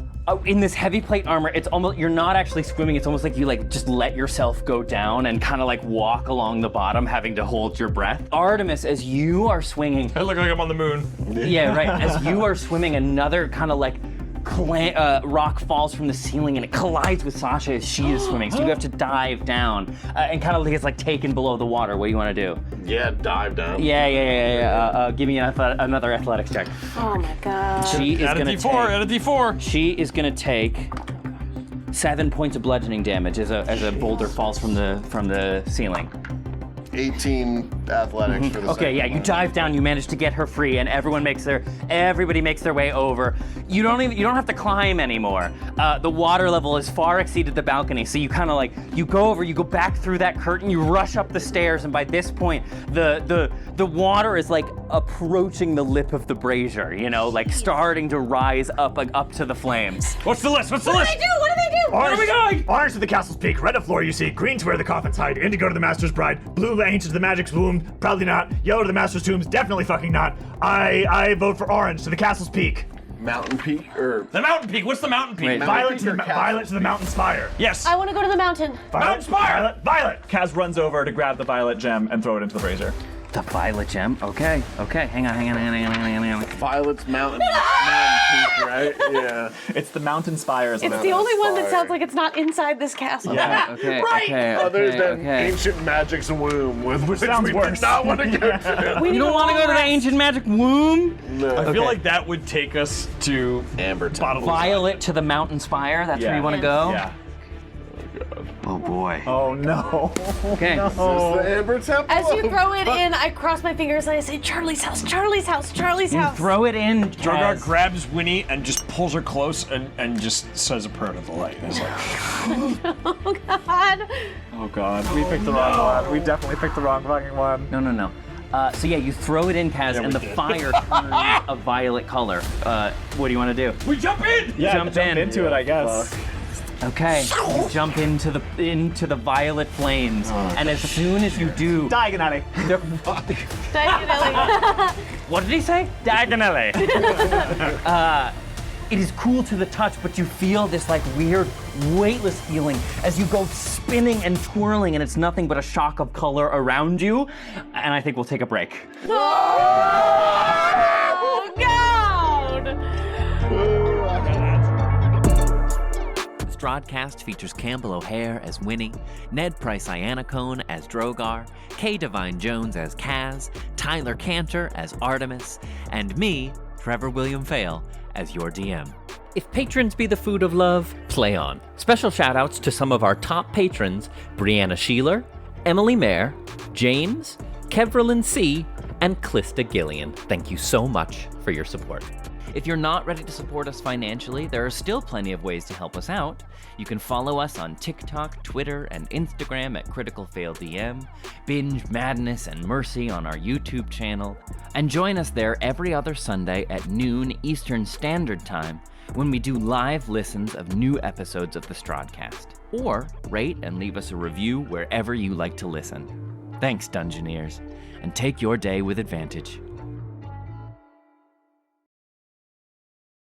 in this heavy plate armor, it's almost, you're not actually swimming. It's almost like you like just let yourself go down and kind of like walk along the bottom, having to hold your breath. Artemis, as you are swinging. I look like I'm on the moon. Yeah, right. As you are swimming, another kind of like rock falls from the ceiling and it collides with Sasha as she is swimming. So you have to dive down and kind of gets like taken below the water. What do you want to do? Yeah, dive down. Yeah. Give me another athletics check. Oh my God. She is Add a gonna D4, add a D4. She is gonna take 7 points of bludgeoning damage as a boulder falls from the ceiling. 18 athletics for the Okay, second yeah, you one. dive down, you manage to get her free, and everybody makes their way over. You don't have to climb anymore. The water level has far exceeded the balcony, so you kind of like, you go over, you go back through that curtain, you rush up the stairs, and by this point, the water is like approaching the lip of the brazier, like starting to rise up to the flames. What's the list? What do they do? Where are we going? Orange to the castle's peak, red to floor you see, green to where the coffins hide, indigo to the master's bride, blue ancient to the magic's womb, probably not, yellow to the master's tombs, definitely fucking not. I vote for orange to the castle's peak. Mountain Peak or The mountain peak. What's the mountain peak? Wait. Violet to the Castle. Violet to the mountain spire. Yes. I want to go to the mountain. Mountain spire. Violet. Kaz runs over to grab the violet gem and throw it into the brazier. The violet gem. Okay. Hang on. Violet's Mountain Peak, right? Yeah. It's the mountain spire. Is what It's it the is. only one that sounds like it's not inside this castle. Yeah. Okay. Other than okay. Ancient Magic's Womb, which sounds we worse. did not want to go to. We You need don't a want to go to the long ancient magic womb? No. I feel like that would take us to Amber Temple. Violet to the mountain spire. That's where Yeah. you want to go. Yeah. Oh boy. Oh no. Okay. Is this the Amber Temple? As you throw it in, I cross my fingers and I say, Charlie's house, Charlie's house, Charlie's You house. throw it in. Drogar Kaz. grabs Winnie and just pulls her close and just says a prayer to the light. And it's like, Oh, God. Oh god. We picked the wrong one. We definitely picked the wrong fucking one. No. So yeah, you throw it in, Kaz, and the fire turns a violet color. What do you want to do? we jump in. Yeah, Jump in. into it, I guess. Okay, you jump into the violet flames, and as soon as you do, Diagonally. Diagonally. what did he say? Diagonally. It is cool to the touch, but you feel this like weird, weightless feeling as you go spinning and twirling, and it's nothing but a shock of color around you. And I think we'll take a break. Oh, God. Strahdcast features Campbell O'Hare as Winnie, Ned Pryce Iannacone as Drogar, Kay Devine-Jones as Kaz, Tyler Kanter as Artemis, and me, Trevor William Fayle, as your DM. If patrons be the food of love, play on. Special shoutouts to some of our top patrons, Brianna Sheeler, Emily Mayer, James, Kevrelin C., and Clista Gillian. Thank you so much for your support. If you're not ready to support us financially, there are still plenty of ways to help us out. You can follow us on TikTok, Twitter, and Instagram at Critical Fail DM, binge Madness and Mercy on our YouTube channel, and join us there every other Sunday at noon Eastern Standard Time when we do live listens of new episodes of the Strahdcast. Or rate and leave us a review wherever you like to listen. Thanks, Dungeoneers, and take your day with advantage.